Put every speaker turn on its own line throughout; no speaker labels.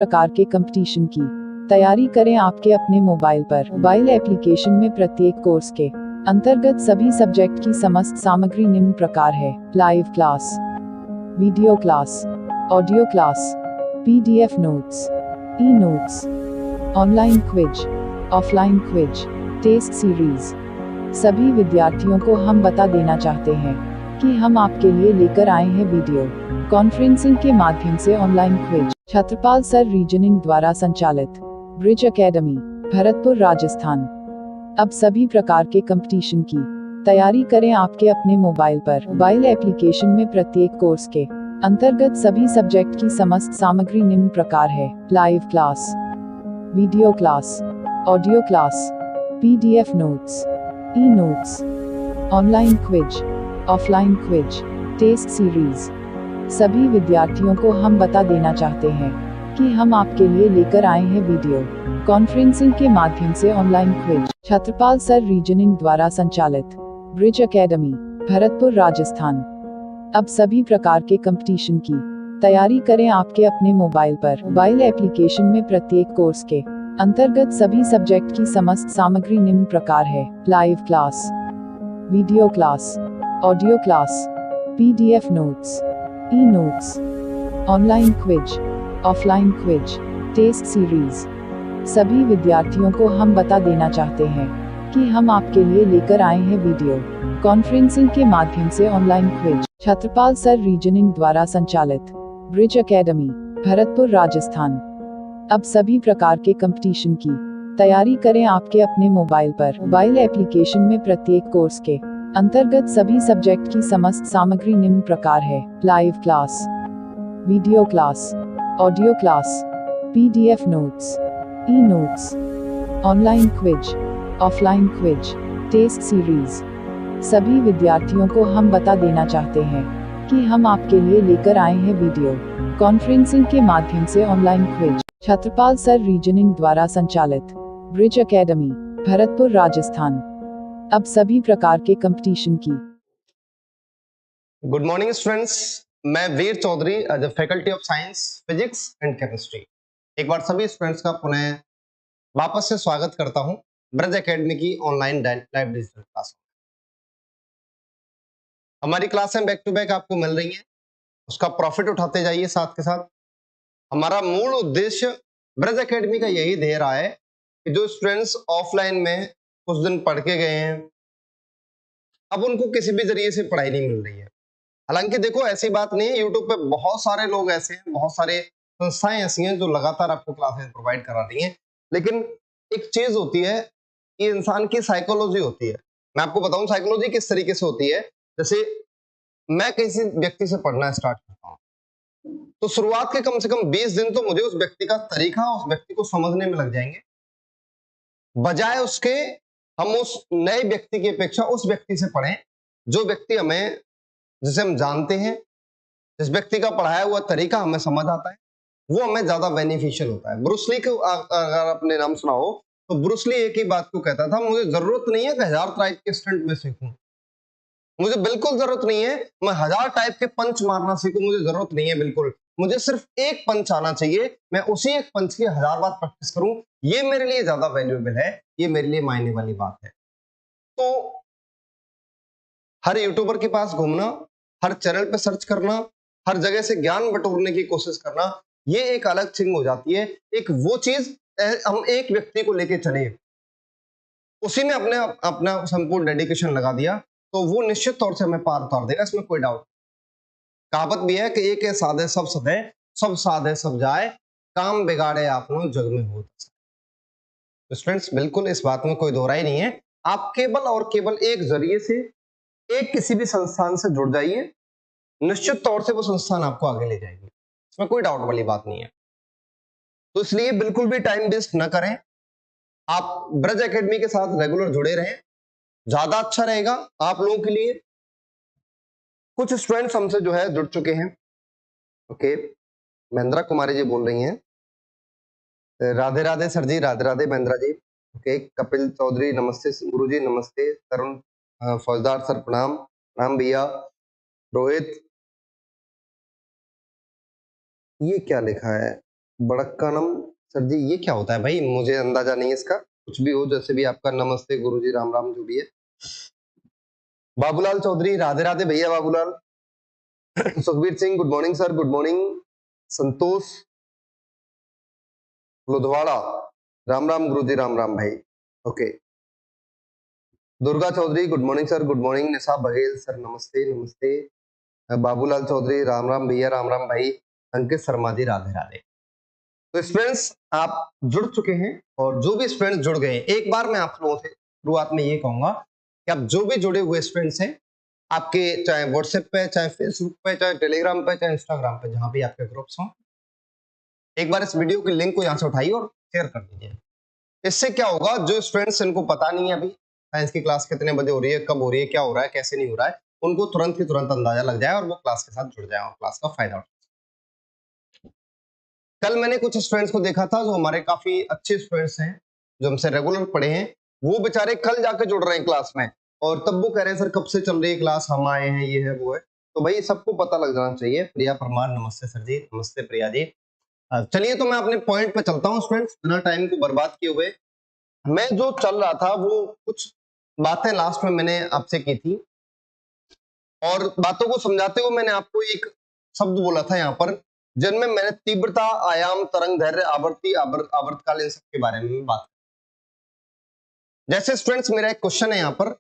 प्रकार के कंपटीशन की तैयारी करें आपके अपने मोबाइल पर। मोबाइल एप्लीकेशन में प्रत्येक कोर्स के अंतर्गत सभी सब्जेक्ट की समस्त सामग्री निम्न प्रकार है: live class, video class, audio class, PDF notes, e notes, online quiz, offline quiz, test series. सभी विद्यार्थियों को हम बता देना चाहते हैं कि हम आपके लिए लेकर आए हैं वीडियो कॉन्फ्रेंसिंग के माध्यम से online quiz. Chhatrapal sir reasoning द्वारा संचालित ब्रिज एकेडमी, भरतपुर, राजस्थान। अब सभी प्रकार के कंपटीशन की तैयारी करें आपके अपने मोबाइल पर। मोबाइल एप्लीकेशन में प्रत्येक कोर्स के अंतर्गत सभी सब्जेक्ट की समस्त सामग्री निम्न प्रकार है: live class, video class, audio class, PDF notes, e notes, online quiz, offline quiz, test series. सभी विद्यार्थियों को हम बता देना चाहते हैं कि हम आपके लिए लेकर आए हैं वीडियो कॉन्फ्रेंसिंग के माध्यम से online quiz. Chhatrapal sir reasoning द्वारा संचालित ब्रिज एकेडमी, भरतपुर, राजस्थान। अब सभी प्रकार के कंपटीशन की तैयारी करें आपके अपने मोबाइल पर। मोबाइल एप्लीकेशन में प्रत्येक कोर्स के अंतर्गत सभी सब्जेक्ट की समस्त सामग्री निम्न प्रकार है: live class, video class, audio class, PDF notes, e notes, online quiz, offline quiz, test series. सभी विद्यार्थियों को हम बता देना चाहते हैं कि हम आपके लिए लेकर आए हैं वीडियो कॉन्फ्रेंसिंग के माध्यम से online quiz. Chhatrapal sir reasoning द्वारा संचालित ब्रिज एकेडमी, भरतपुर, राजस्थान। अब सभी प्रकार के कंपटीशन की तैयारी करें आपके अपने मोबाइल पर। मोबाइल एप्लीकेशन में प्रत्येक कोर्स के अंतर्गत सभी सब्जेक्ट की समस्त सामग्री निम्न प्रकार है: live class, video class, audio class, PDF notes, e notes, online quiz, offline quiz, test series. सभी विद्यार्थियों को हम बता देना चाहते हैं कि हम आपके लिए लेकर आए हैं वीडियो कॉन्फ्रेंसिंग के माध्यम से online quiz. Chhatrapal sir reasoning द्वारा संचालित ब्रिज एकेडमी, भरतपुर, राजस्थान। अब सभी प्रकार के कंपटीशन की।
गुड मॉर्निंग स्टूडेंट्स, मैं Veer Chaudhary as a faculty of science, physics and chemistry एक बार सभी स्टूडेंट्स का पुनः वापस से स्वागत करता हूं ब्रिज एकेडमी की ऑनलाइन लाइव डिजिटल क्लास। हमारी क्लासें बैक टू बैक आपको मिल रही हैं, उसका प्रॉफिट उठाते जाइए। साथ के साथ हमारा मूल उद्देश्य ब्रिज एकेडमी का यही ध्येय रहा है कि जो स्टूडेंट्स ऑफलाइन में कुछ दिन पढ़ के गए हैं, अब उनको किसी भी जरिए से पढ़ाई नहीं मिल रही है। हालांकि देखो, ऐसी बात नहीं है, यूट्यूब पे बहुत सारे लोग ऐसे हैं, बहुत सारे संस्थाएं ऐसी हैं जो लगातार आपको क्लासेस प्रोवाइड करा रही हैं। लेकिन एक चीज होती है, ये इंसान की साइकोलॉजी होती है। मैं आपको बताऊं साइकोलॉजी किस तरीके से होती है। जैसे मैं किसी व्यक्ति से पढ़ना स्टार्ट करता हूं तो शुरुआत के कम से कम 20 दिन तो मुझे उस व्यक्ति का तरीका, उस व्यक्ति को समझने में लग जाएंगे, बजाय उसके हम उस नए व्यक्ति की अपेक्षा उस व्यक्ति से पढ़ें जो व्यक्ति हमें, जिसे हम जानते हैं, जिस व्यक्ति का पढ़ाया हुआ तरीका हमें समझ आता है, वो हमें ज्यादा बेनिफिशियल होता है। ब्रूस ली को अगर आपने नाम सुना हो तो ब्रूस ली एक ही बात को कहता था, मुझे जरूरत नहीं है कि 1000 टाइप के स्टंट में सीखूं, मुझे बिल्कुल जरूरत नहीं है मैं 1000 टाइप के पंच मारना सीखूं, मुझे जरूरत नहीं है बिल्कुल, मुझे सिर्फ एक पंच आना चाहिए, मैं उसी एक पंच की 1000 बार प्रैक्टिस करूं, ये मेरे लिए ज्यादा वैल्यूएबल है, ये मेरे लिए मायने वाली बात है। तो हर यूट्यूबर के पास घूमना, हर चैनल पे सर्च करना, हर जगह से ज्ञान बटोरने की कोशिश करना, ये एक अलग चीज हो जाती है। एक वो चीज हम एक व्यक्ति को लेके चले, उसी में अपना संपूर्ण डेडिकेशन लगा दिया तो वो निश्चित तौर से हमें पार उतार देगा, इसमें कोई डाउट। कहावत भी है कि एक है साधे सब सधे, सब साधे सब जाए, काम बिगाड़े आपनो जग में हो। तो स्टूडेंट्स, बिल्कुल इस बात में कोई दोहराई नहीं है। आप केवल और केवल एक जरिए से, एक किसी भी संस्थान से जुड़ जाइए, निश्चित तौर से वो संस्थान आपको आगे ले जाएगी, इसमें कोई डाउट वाली बात नहीं है। तो इसलिए बिल्कुल भी टाइम वेस्ट ना करें, आप ब्रज एकेडमी के साथ रेगुलर जुड़े रहें, ज्यादा अच्छा रहेगा आप लोगों के लिए। कुछ स्टूडेंट्स हमसे जो है जुड़ चुके हैं। ओके, महेंद्रा कुमारी जी बोल रही हैं, राधे राधे सर जी, राधे राधे महेंद्रा जी। ओके, कपिल चौधरी नमस्ते गुरु जी, नमस्ते। तरुण फौजदार सर प्रणाम, प्रणाम भैया। रोहित, ये क्या लिखा है, बड़क्कानम सर जी ये क्या होता है भाई, मुझे अंदाजा नहीं है इसका। कुछ भी हो, जैसे भी आपका नमस्ते गुरुजी, राम राम, जो भी है। बाबूलाल चौधरी, राधे राधे भैया Babulal. Sukhbir Singh, good morning sir, good morning. Santosh Ludhwada, Ram Ram गुरुजी, राम राम भाई। Okay. Durga Chaudhary, good morning sir, good morning. Nisha Baghel sir, नमस्ते नमस्ते। बाबूलाल चौधरी, राम राम भैया, राम राम भाई। अंकित शर्मा जी, राधे राधे। तो स्टूडेंट्स आप जुड़ चुके हैं, और जो भी स्टूडेंट्स जुड़ गए हैं, एक बार मैं आप लोगों से शुरुआत में ये कहूंगा कि आप जो भी जुड़े हुए स्टूडेंट्स हैं, आपके चाहे व्हाट्सएप पे, चाहे फेसबुक पे, चाहे टेलीग्राम पे, चाहे इंस्टाग्राम पे, जहां भी आपके ग्रुप्स हों, एक बार इस वीडियो के लिंक को यहाँ से उठाइए और शेयर कर दीजिए। इससे क्या होगा, जो स्टूडेंट्स इनको पता नहीं है अभी साइंस की क्लास कितने बजे हो रही है, कब हो रही है, क्या हो रहा है, कैसे नहीं हो रहा है, उनको तुरंत ही तुरंत अंदाजा लग जाए और वो क्लास के साथ जुड़ जाए और क्लास का फायदा उठाए। कल मैंने कुछ स्टूडेंट्स को देखा था जो हमारे काफी अच्छे स्टूडेंट्स हैं, जो हमसे रेगुलर पढ़े हैं, वो बेचारे कल जाके जुड़ रहे हैं क्लास में, और तब वो कह रहे हैं सर कब से चल रही है क्लास, हम आए हैं, ये है वो है। तो भाई सबको पता लग जाना चाहिए। प्रिया परमार, नमस्ते सर जी, नमस्ते प्रिया जी। चलिए तो मैं अपने पॉइंट पे चलता हूँ स्टूडेंट्स, बिना टाइम को बर्बाद किए हुए। मैं जो चल रहा था वो कुछ बातें लास्ट में मैंने आपसे की थी, और बातों को समझाते हुए मैंने आपको एक शब्द बोला था यहाँ पर, जिनमें मैंने तीव्रता, आयाम, तरंग दैर्घ्य, आवर्ती, आवर्तकाल, इन सब के बारे में बात की। जैसे स्टूडेंट्स मेरा एक क्वेश्चन है यहाँ पर,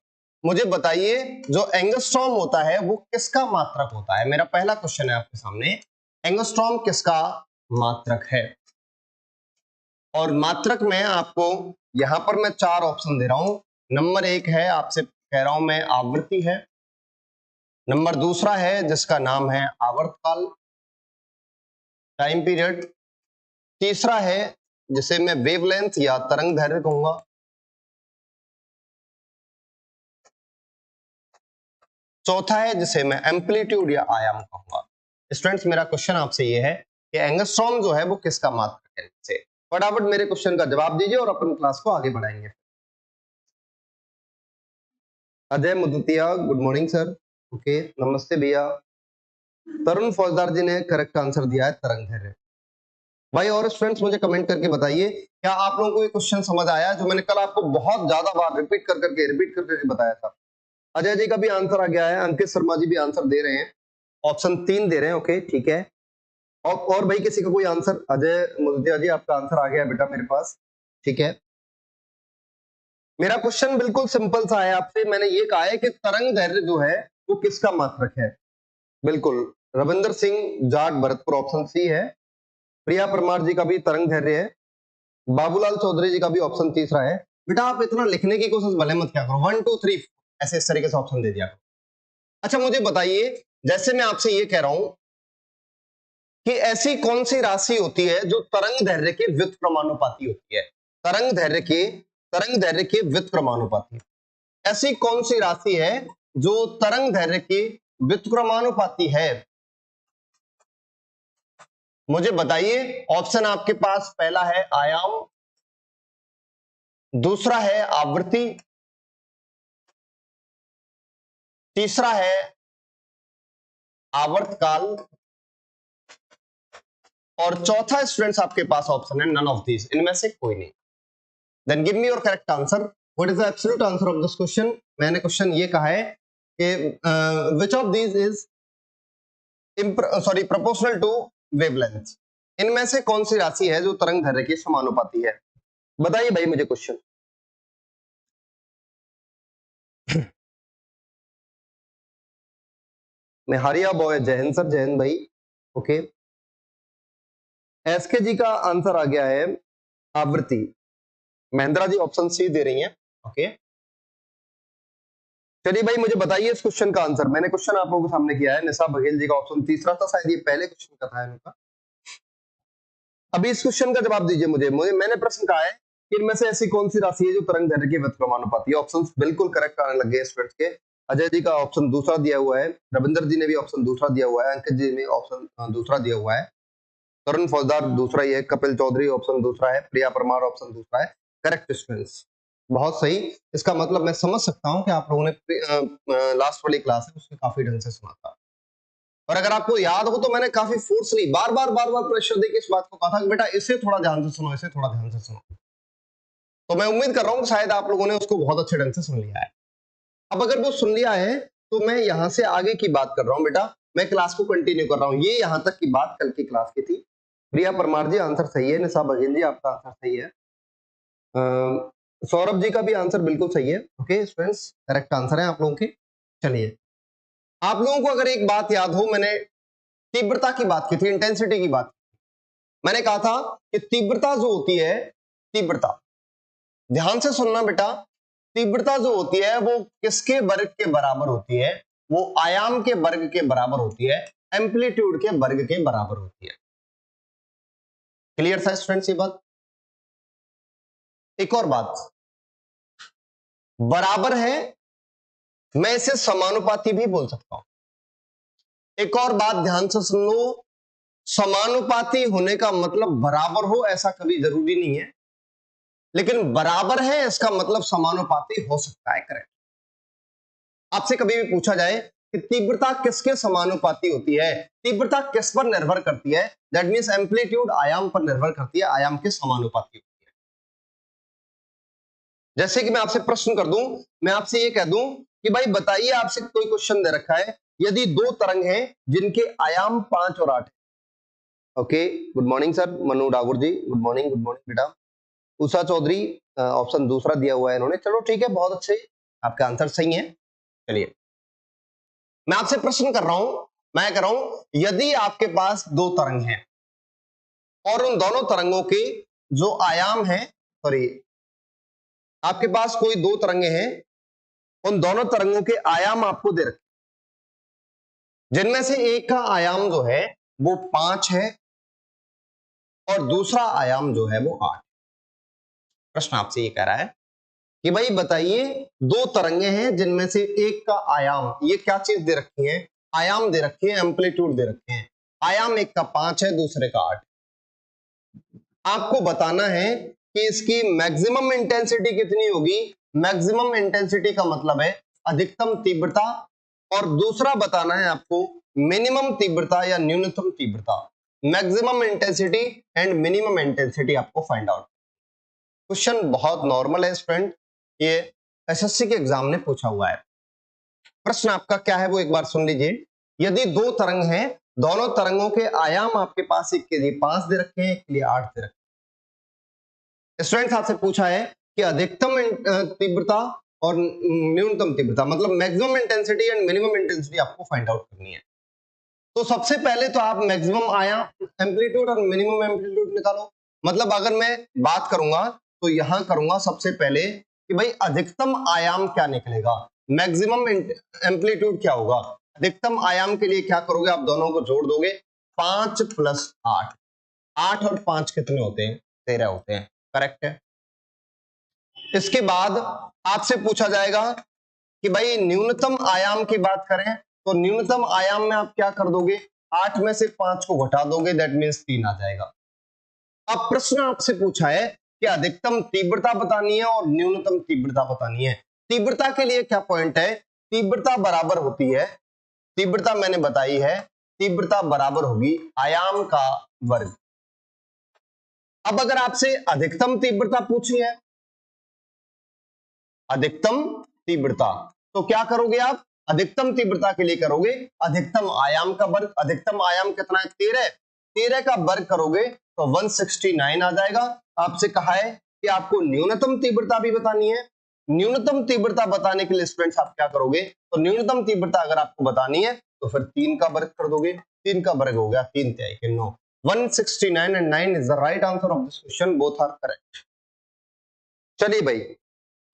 मुझे बताइए जो एंगस्ट्रॉम होता है वो किसका मात्रक होता है। मेरा पहला क्वेश्चन है आपके सामने, एंगस्ट्रॉम किसका मात्रक है। और मात्रक में आपको यहां पर मैं 4 ऑप्शन दे रहा हूं। नंबर 1 है, आपसे कह रहा हूं मैं, आवृत्ति है। नंबर दूसरा है जिसका नाम है आवर्तकाल, टाइम पीरियड। तीसरा है जिसे मैं वेवलेंथ या तरंग दैर्घ्य कहूंगा। चौथा है जिसे मैं एम्पलीट्यूड या आयाम कहूंगा। स्टूडेंट्स मेरा क्वेश्चन आपसे ये है कि एंगस्ट्रॉम जो है वो किसका मात्रक है। से फटाफट मेरे क्वेश्चन का जवाब दीजिए और अपन क्लास को आगे बढ़ाएंगे। Ajay Mudatiya, good morning sir. Okay, नमस्ते भैया। तरुण फौजदार जी ने करेक्ट आंसर दिया है, तरंग दैर्घ्य। भाई और स्टूडेंट्स मुझे कमेंट करके बताइए, क्या आप लोगों को ये क्वेश्चन समझ आया जो मैंने कल आपको बहुत ज्यादा बार रिपीट करके बताया था। अजय जी का भी आंसर आ गया है, अंकित शर्मा जी भी आंसर दे रहे हैं, ऑप्शन 3 दे रहे हैं। ओके ठीक है। और भाई किसी का कोई आंसर? अजय मुदतिया जी आपका आंसर आ गया बेटा मेरे पास, ठीक है। मेरा क्वेश्चन बिल्कुल सिंपल सा है, आपसे मैंने ये कहा है कि तरंग दैर्घ्य जो है वो किसका मात्रक है। बिल्कुल, रविंदर सिंह जाट भरतपुर, ऑप्शन सी है। प्रिया परमार जी का भी तरंग दैर्घ्य है। बाबूलाल चौधरी जी का भी ऑप्शन तीसरा है। बेटा आप इतना लिखने की कोशिश भले मत क्या करो, 1 2 3 ऐसे इस तरीके से ऑप्शन दे दिया करो। अच्छा मुझे बताइए, जैसे मैं आपसे ये कह रहा हूं कि ऐसी कौन सी राशि होती है जो तरंग दैर्घ्य के व्युत्क्रमानुपाती होती है। तरंग दैर्घ्य के व्युत्क्रमानुपाती, ऐसी कौन सी राशि है जो तरंग दैर्घ्य की व्युत्क्रमानुपाती है। मुझे बताइए। ऑप्शन आपके पास, पहला है आयाम, दूसरा है आवृत्ति, तीसरा है आवर्तकाल, और चौथा स्टूडेंट्स आपके पास ऑप्शन है नन ऑफ दीज, इनमें से कोई नहीं। Then give me your correct answer. What is the absolute answer of this question. मैंने क्वेश्चन ये कहा है कि which of these is proportional to wavelength. इनमें से कौन सी राशि है जो तरंग दैर्घ्य के समानुपाती है। बताइए भाई मुझे क्वेश्चन। मैं हरिया बॉय, जय हिंद सर, जय हिंद भाई। ओके, एसके जी का आंसर आ गया है आवृत्ति। महेंद्रा जी ऑप्शन सी दे रही हैं। ओके चलिए भाई मुझे बताइए इस क्वेश्चन का आंसर। मैंने क्वेश्चन आप लोगों के सामने किया है, निशा बघेल जी का ऑप्शन तीसरा था, शायद ये पहले क्वेश्चन का था इनका। अभी इस क्वेश्चन का जवाब दीजिए मुझे मैंने प्रश्न कहा है कि इनमें से ऐसी कौन सी राशि है जो तरंग दैर्घ्य के व्युत्क्रमानुपाती है। ऑप्शंस बिल्कुल करेक्ट आने लगे स्टूडेंट्स के। अजय जी का ऑप्शन दूसरा दिया हुआ है, रविंदर जी ने भी ऑप्शन दूसरा दिया हुआ है, अंकित जी ने ऑप्शन दूसरा दिया हुआ है, तरुण फौजदार दूसरा ही है, कपिल चौधरी ऑप्शन दूसरा है, प्रिया परमार ऑप्शन दूसरा है। करेक्ट स्टूडेंट्स, बहुत सही। इसका मतलब मैं समझ सकता हूं कि आप लोगों ने लास्ट वाली क्लास है उसमें काफी ढंग से सुना था। और अगर आपको याद हो तो मैंने काफी फोर्सली बार बार प्रेशर देके इस बात को कहा था कि बेटा इसे थोड़ा ध्यान से सुनो, इसे थोड़ा ध्यान से सुनो। तो मैं उम्मीद कर रहा हूं कि शायद आप लोगों ने उसको बहुत अच्छे ढंग से सुन लिया है। अब अगर वो सुन लिया है तो मैं यहां से आगे की बात कर रहा हूं बेटा, मैं क्लास को कंटिन्यू कर रहा हूं। ये यहां तक की बात कल की क्लास की थी। प्रिया परमार जी आंसर सही है, निशा बघेल जी आपका आंसर सही है, सौरभ जी का भी आंसर बिल्कुल सही है। ओके स्टूडेंट्स, करेक्ट आंसर है आप लोगों के। चलिए, आप लोगों को अगर एक बात याद हो, मैंने तीव्रता की बात की थी, इंटेंसिटी की बात। मैंने कहा था कि तीव्रता जो होती है, तीव्रता, ध्यान से सुनना बेटा, तीव्रता जो होती है वो किसके वर्ग के बराबर होती है? वो आयाम के वर्ग के बराबर होती है, एम्पलीट्यूड के वर्ग के बराबर होती है। क्लियर था स्टूडेंट्स ये बात? एक और बात, बराबर है, मैं इसे समानुपाती भी बोल सकता हूं। एक और बात ध्यान से सुन लो, समानुपाती होने का मतलब बराबर हो ऐसा कभी जरूरी नहीं है, लेकिन बराबर है इसका मतलब समानुपाती हो सकता है। करेक्ट। आपसे कभी भी पूछा जाए कि तीव्रता किसके समानुपाती होती है, तीव्रता किस पर निर्भर करती है, दैट मींस एम्पलीट्यूड आयाम पर निर्भर करती है, आयाम के समानुपाती होती है। जैसे कि मैं आपसे प्रश्न कर दूं, मैं आपसे ये कह दूं कि भाई बताइए, आपसे कोई क्वेश्चन दे रखा है, यदि दो तरंग हैं जिनके आयाम 5 और 8 है। Okay, good morning sir, Manu Dagur ji, good morning बेटा। उषा चौधरी, ऑप्शन दूसरा दिया हुआ है इन्होंने, चलो ठीक है, बहुत अच्छे, आपका आंसर सही है। चलिए, मैं आपसे प्रश्न कर रहा हूं, मैं कह रहा हूं यदि आपके पास दो तरंग हैं और उन दोनों तरंगों के जो आयाम है, सॉरी, आपके पास कोई दो तरंगे हैं, उन दोनों तरंगों के आयाम आपको दे रखे, जिनमें से एक का आयाम जो है वो 5 है और दूसरा आयाम जो है वो 8। प्रश्न आपसे ये कह रहा है कि भाई बताइए, दो तरंगे हैं जिनमें से एक का आयाम, ये क्या चीज दे रखी है, आयाम दे रखी है, एम्पलीट्यूड दे रखे हैं। आयाम एक का 5 है, दूसरे का 8। आपको बताना है कि इसकी मैक्सिमम इंटेंसिटी कितनी होगी। मैक्सिमम इंटेंसिटी का मतलब है अधिकतम तीव्रता, और दूसरा बताना है आपको मिनिमम तीव्रता या न्यूनतम तीव्रता। Maximum intensity and minimum intensity आपको फाइंड आउट। क्वेश्चन बहुत नॉर्मल है स्टूडेंट, ये एसएससी के एग्जाम ने पूछा हुआ है। प्रश्न आपका क्या है वो एक बार सुन लीजिए। यदि दो तरंग हैं, दोनों तरंगों के आयाम आपके पास एक के लिए 5 दे रखे हैं, एक के लिए 8 दे रखे हैं। स्टूडेंट्स आपसे पूछा है कि अधिकतम तीव्रता और न्यूनतम तीव्रता, मतलब maximum intensity and minimum intensity आपको फाइंड आउट करनी है। तो सबसे पहले तो आप मैक्सिमम आयाम एम्पलीट्यूड और मिनिमम एम्पलीट्यूड निकालो। मतलब अगर मैं बात करूंगा तो यहां करूंगा सबसे पहले कि भाई अधिकतम आयाम क्या निकलेगा, मैक्सिमम एम्पलीट्यूड क्या होगा। अधिकतम आयाम के लिए क्या करोगे, आप दोनों को जोड़ दोगे, 5 + 8, 8 और 5 कितने होते हैं, 13 होते हैं। करेक्ट है। इसके बाद आपसे पूछा जाएगा कि भाई न्यूनतम आयाम की बात करें तो न्यूनतम आयाम में आप क्या कर दोगे, 8 में से 5 को घटा दोगे, दैट मींस 3 आ जाएगा। अब प्रश्न आपसे पूछा है कि अधिकतम तीव्रता बतानी है और न्यूनतम तीव्रता बतानी है। तीव्रता के लिए क्या पॉइंट है, तीव्रता बराबर होती है, तीव्रता मैंने बताई है, तीव्रता बराबर होगी आयाम का वर्ग। अब अगर आपसे अधिकतम तीव्रता पूछी है, अधिकतम तीव्रता, तो क्या करोगे आप, अधिकतम तीव्रता के लिए करोगे अधिकतम आयाम का वर्ग। अधिकतम आयाम कितना है, 13, 13 का वर्ग करोगे तो 169 आ जाएगा। आपसे कहा है कि आपको न्यूनतम तीव्रता भी बतानी है। न्यूनतम तीव्रता बताने के लिए स्टूडेंट्स आप क्या करोगे, तो न्यूनतम तीव्रता अगर आपको बतानी है तो फिर 3 का वर्ग कर दोगे, 3 का वर्ग हो गया 3 × 3 = 9। 169 and 9 is the right answer of this question, both are correct। चलिए भाई,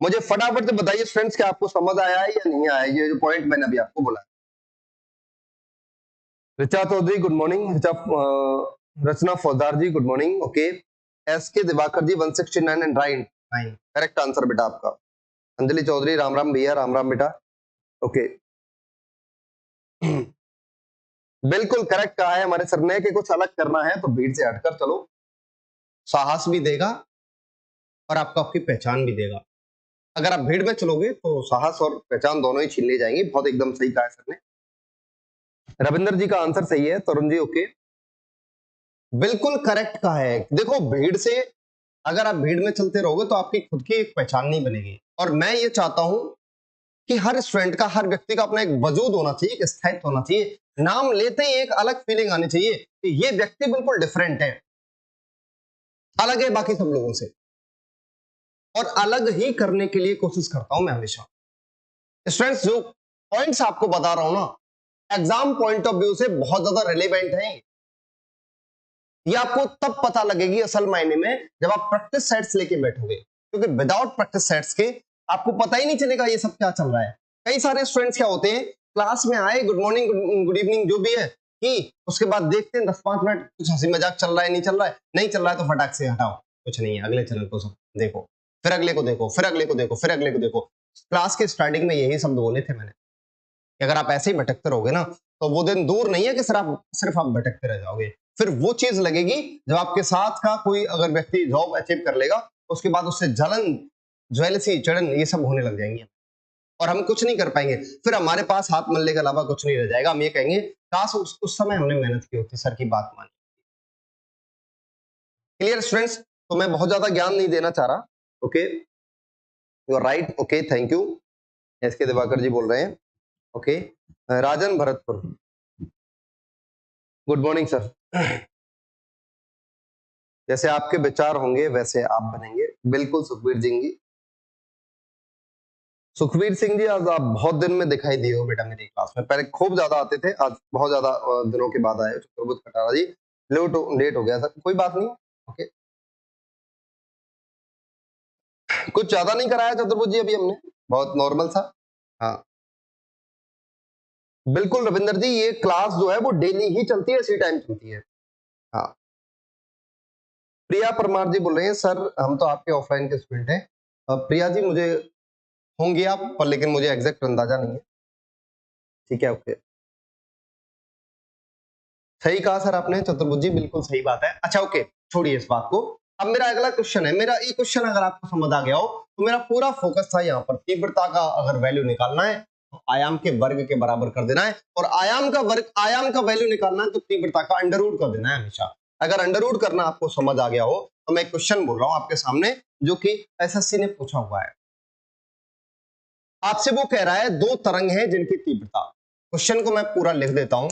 मुझे फटाफट से बताइए फ्रेंड्स कि आपको समझ आया है या नहीं आया ये जो पॉइंट मैंने अभी आपको बोला। ऋचा चौधरी गुड मॉर्निंग, रचना फौजदार जी good morning. Okay, S K Diwakar ji 169 and right 9 correct answer बेटा आपका। अंजलि चौधरी राम राम भैया, राम राम बेटा। ओके बिल्कुल करेक्ट कहा है हमारे सर ने कि कुछ अलग करना है तो भीड़ से हटकर चलो, साहस भी देगा और आपको आपकी पहचान भी देगा। अगर आप भीड़ में चलोगे तो साहस और पहचान दोनों ही छीन ली जाएंगी। बहुत एकदम सही कहा है सर ने। रविंदर जी का आंसर सही है। तरुण जी ओके, बिल्कुल करेक्ट का है। देखो भीड़ से अगर आप भीड़ में चलते रहोगे तो आपकी खुद की एक पहचान नहीं बनेगी, और मैं ये चाहता हूं कि हर स्टूडेंट का, हर व्यक्ति का अपना एक वजूद होना चाहिए, एक स्थायित्व होना चाहिए। नाम लेते ही एक अलग फीलिंग आनी चाहिए कि ये व्यक्ति बिल्कुल डिफरेंट है, अलग है बाकी सब लोगों से, और अलग ही करने के लिए कोशिश करता हूं मैं हमेशा। स्टूडेंट्स जो पॉइंट्स आपको बता रहा हूं ना, एग्जाम पॉइंट ऑफ व्यू से बहुत ज्यादा रिलेवेंट है। ये आपको तब पता लगेगी असल मायने में जब आप प्रैक्टिस सेट्स लेके बैठोगे, क्योंकि विदाउट प्रैक्टिस सेट्स के आपको पता ही नहीं चलेगा ये सब क्या चल रहा है। कई सारे स्टूडेंट्स क्या होते हैं, क्लास में आए, गुड मॉर्निंग गुड इवनिंग जो भी है कि उसके बाद देखते हैं 10-5 मिनट कुछ हंसी मजाक चल रहा है, नहीं चल रहा है, नहीं चल रहा है तो फटाक से हटाओ, कुछ नहीं है, अगले चैनल को सब देखो, फिर अगले को देखो, फिर अगले को देखो, फिर अगले को देखो। क्लास के स्टार्टिंग में यही शब्द बोले थे मैंने कि अगर आप ऐसे ही भटकते रहोगे ना तो वो दिन दूर नहीं है कि सिर्फ आप भटकते रह जाओगे। फिर वो चीज लगेगी जब आपके साथ का कोई अगर व्यक्ति जॉब अचीव कर लेगा, उसके बाद उससे जलन, ज्वेलसी, चिड़न ये सब होने लग जाएंगी, और हम कुछ नहीं कर पाएंगे। फिर हमारे पास हाथ मलने के अलावा कुछ नहीं रह जाएगा। हम ये कहेंगे काश उस समय हमने मेहनत की होती, सर की बात मानी। Clear students? तो मैं बहुत ज्यादा ज्ञान नहीं देना चाह रहा। Okay, you are right, okay, thank you. S K Diwakar ji बोल रहे हैं। ओके, Rajan Bharatpur, good morning sir. जैसे आपके विचार होंगे वैसे आप बनेंगे, बिल्कुल सुखबीर सिंह जी। सुखबीर सिंह जी आज आप बहुत दिन में दिखाई दिए हो बेटा मेरी क्लास में, पहले खूब ज्यादा आते थे, आज बहुत ज्यादा दिनों के बाद आए। चतुर्भुज खटारा जी लेट हो गया सर, कोई बात नहीं। ओके, कुछ ज्यादा नहीं कराया चतुर्भुज जी अभी हमने, बहुत नॉर्मल सा। हाँ बिल्कुल रविंदर जी, ये क्लास जो है वो डेली ही चलती है, इसी टाइम चलती है। हाँ, प्रिया परमार जी बोल रहे हैं सर हम तो आपके ऑफलाइन के स्टूडेंट हैं। प्रिया जी मुझे होंगे आप पर, लेकिन मुझे एग्जैक्ट अंदाजा नहीं है। ठीक है, ओके, सही कहा सर आपने चतुर्भुज जी, बिल्कुल सही बात है। अच्छा ओके, छोड़िए इस बात को। अब मेरा अगला क्वेश्चन है, मेरा ये क्वेश्चन अगर आपको समझ आ गया हो तो मेरा पूरा फोकस था यहाँ पर, तीव्रता का अगर वैल्यू निकालना है तो आयाम के वर्ग के बराबर कर देना है, और आयाम का वैल्यू निकालना है तो तीव्रता का अंडर रूट कर देना है हमेशा। अगर अंडर रूट करना आपको समझ आ गया हो तो मैं क्वेश्चन बोल रहा हूं आपके सामने, जो कि एसएससी ने पूछा हुआ है आपसे। वो कह रहा है दो तरंग है जिनकी तीव्रता, क्वेश्चन को मैं पूरा लिख देता हूं।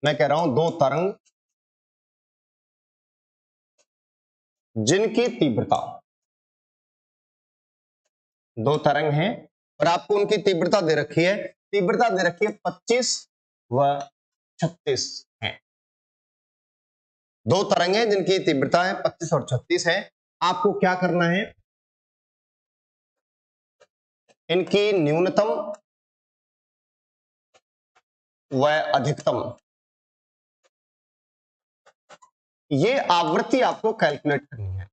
मैं कह रहा हूं दो तरंग जिनकी तीव्रता, दो तरंग हैं और आपको उनकी तीव्रता दे रखी है, 25 व 36 है। दो तरंग हैं जिनकी तीव्रता है 25 और 36 है। आपको क्या करना है, इनकी न्यूनतम व अधिकतम ये आवृत्ति आपको कैलकुलेट करनी है।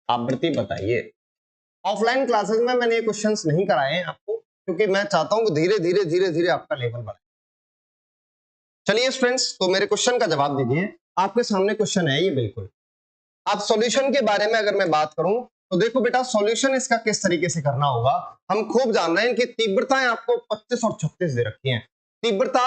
आवृत्ति बताइए। ऑफलाइन क्लासेस में मैंने ये क्वेश्चंस नहीं कराए हैं आपको, क्योंकि मैं चाहता हूं कि धीरे धीरे आपका लेवल बढ़े। चलिए फ्रेंड्स, तो मेरे क्वेश्चन का जवाब दीजिए। आपके सामने क्वेश्चन है ये, बिल्कुल। अब सॉल्यूशन के बारे में अगर मैं बात करूं तो देखो बेटा, सॉल्यूशन इसका किस तरीके से करना होगा। हम खूब जान रहे हैं कि तीव्रताएं आपको 25 और 36 दे रखी हैं। तीव्रता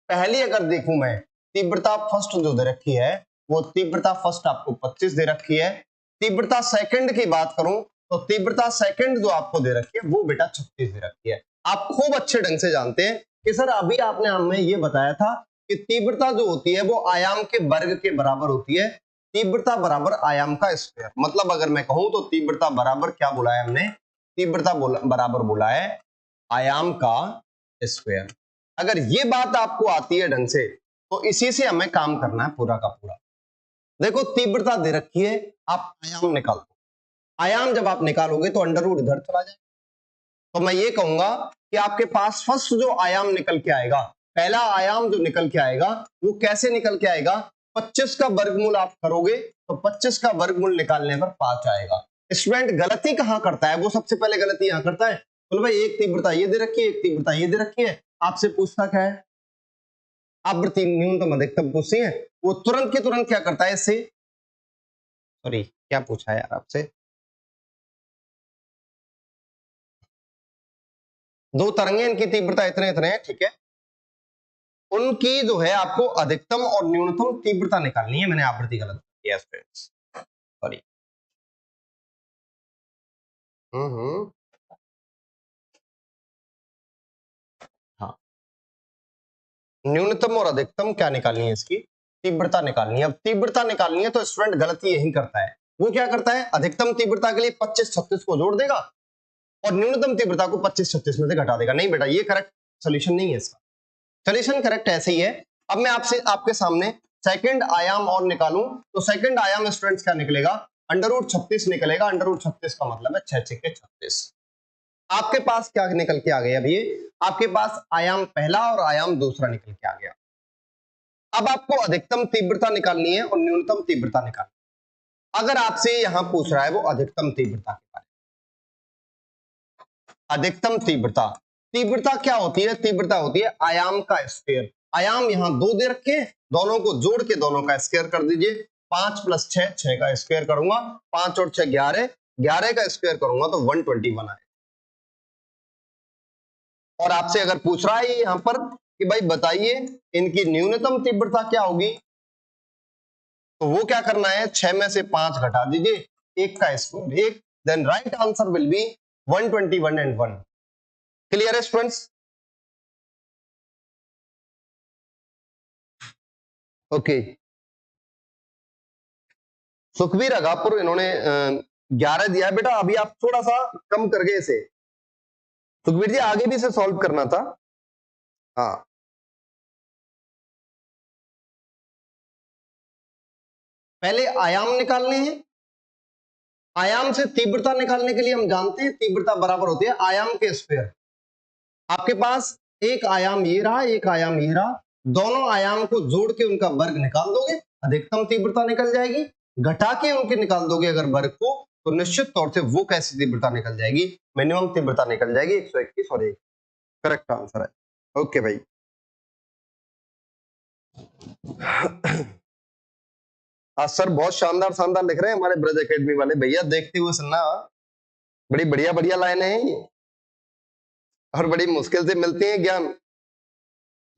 पहली अगर देखूं मैं, तीव्रता फर्स्ट जो दे रखी है वो तीव्रता फर्स्ट आपको 25 दे रखी है। तीव्रता सेकंड की बात करूं तो तीव्रता सेकंड जो आपको दे रखी है वो बेटा 36 दे रखी है। आप खूब अच्छे ढंग से जानते हैं कि सर अभी आपने हमें ये बताया था कि तीव्रता जो होती है वो आयाम के वर्ग के बराबर होती है। तीव्रता बराबर आयाम का स्क्वायर, मतलब अगर मैं कहूं तो तीव्रता बराबर क्या बोला है हमने, बराबर बोला है आयाम का स्क्वायर। अगर ये बात आपको आती है ढंग से तो इसी से हमें काम करना है पूरा का पूरा। देखो तीव्रता दे रखी है, आप आयाम निकाल दो। आयाम जब आप निकालोगे तो अंडर रूट इधर चला जाए, तो मैं ये कहूंगा कि आपके पास फर्स्ट जो आयाम निकल के आएगा, पहला आयाम जो निकल के आएगा वो कैसे निकल के आएगा, 25 का वर्गमूल आप करोगे तो 25 का वर्गमूल निकालने पर 5 आएगा। स्टूडेंट गलती कहां करता है, वो सबसे पहले गलती यहां करता है, बोलो भाई एक तीव्रता ये दे रखी है, एक तीव्रता ये दे रखी है, आपसे पूछता क्या है, आवृत्ति न्यूनतम अधिकतम पूछती है, वो तुरंत के तुरंत क्या करता है इससे, सॉरी क्या पूछा है यार आपसे, दो तरंगे इनकी तीव्रता इतने इतने हैं, ठीक है, उनकी जो है आपको अधिकतम और न्यूनतम तीव्रता निकालनी है। मैंने आवृत्ति गलत किया स्टूडेंट्स, सॉरी। हाँ, न्यूनतम और अधिकतम क्या निकालनी है, इसकी तीव्रता निकालनी है। अब तीव्रता निकालनी है तो स्टूडेंट गलती यही करता है, वो क्या करता है, अधिकतम तीव्रता के लिए 25-36 को जोड़ देगा और न्यूनतम तीव्रता को 25-36 में से घटा देगा। नहीं बेटा, ये करेक्ट सोल्यूशन नहीं है इसका। सोल्यूशन करेक्ट ऐसे ही है। अब मैं आपसे आपके सामने सेकंड आयाम और निकालूं तो सेकंड आयाम स्टूडेंट्स क्या निकलेगा, √36 निकलेगा। √36 का मतलब है 6 6 36। आपके पास क्या निकल के आ गया, अभी आपके पास आयाम पहला और आयाम दूसरा निकल के आ गया। अब आपको अधिकतम तीव्रता निकालनी है और न्यूनतम तीव्रता निकालनी है। अगर आपसे यहां पूछ रहा है वो अधिकतम तीव्रता के बारे में, अधिकतम तीव्रता, तीव्रता क्या होती है, तीव्रता होती है आयाम का स्क्वायर। आयाम यहां 2 दे रखे, दोनों को जोड़ के दोनों का स्क्वायर कर दीजिए। 5 + 6 6 का स्क्वायर करूंगा, 5 और 6 11, 11 का स्क्वायर करूंगा तो 121 आए। और आपसे अगर पूछ रहा है यहां पर कि भाई बताइए इनकी न्यूनतम तीव्रता क्या होगी, तो वो क्या करना है, 6 में से 5 घटा दीजिए, 1 का square 1, then right answer will be 121 and 1। Clear है स्टूडेंट्स? ओके। सुखबीर अगापुर, इन्होंने 11 दिया है बेटा। अभी आप थोड़ा सा कम कर गए इसे, सुखबीर जी आगे भी इसे सॉल्व करना था। हाँ, पहले आयाम निकालने हैं। आयाम से तीव्रता निकालने के लिए हम जानते हैं तीव्रता बराबर होती है आयाम के स्क्वायर। आपके पास एक आयाम ये रहा, एक आयाम ये रहा, दोनों आयाम को जोड़ के उनका वर्ग निकाल दोगे, अधिकतम तीव्रता निकल जाएगी। घटा के उनके निकाल दोगे अगर वर्ग को, तो निश्चित तौर से वो कैसी तीव्रता निकल जाएगी, मिनिमम तीव्रता निकल जाएगी 121 और 1। करेक्ट आंसर है। ओके भाई। आज सर बहुत शानदार शानदार लिख रहे हैं हमारे ब्रज एकेडमी वाले भैया, देखते हुए सुनना। बड़ी बढ़िया बढ़िया लाइनें हैं ये और बड़ी मुश्किल से मिलती हैं ज्ञान।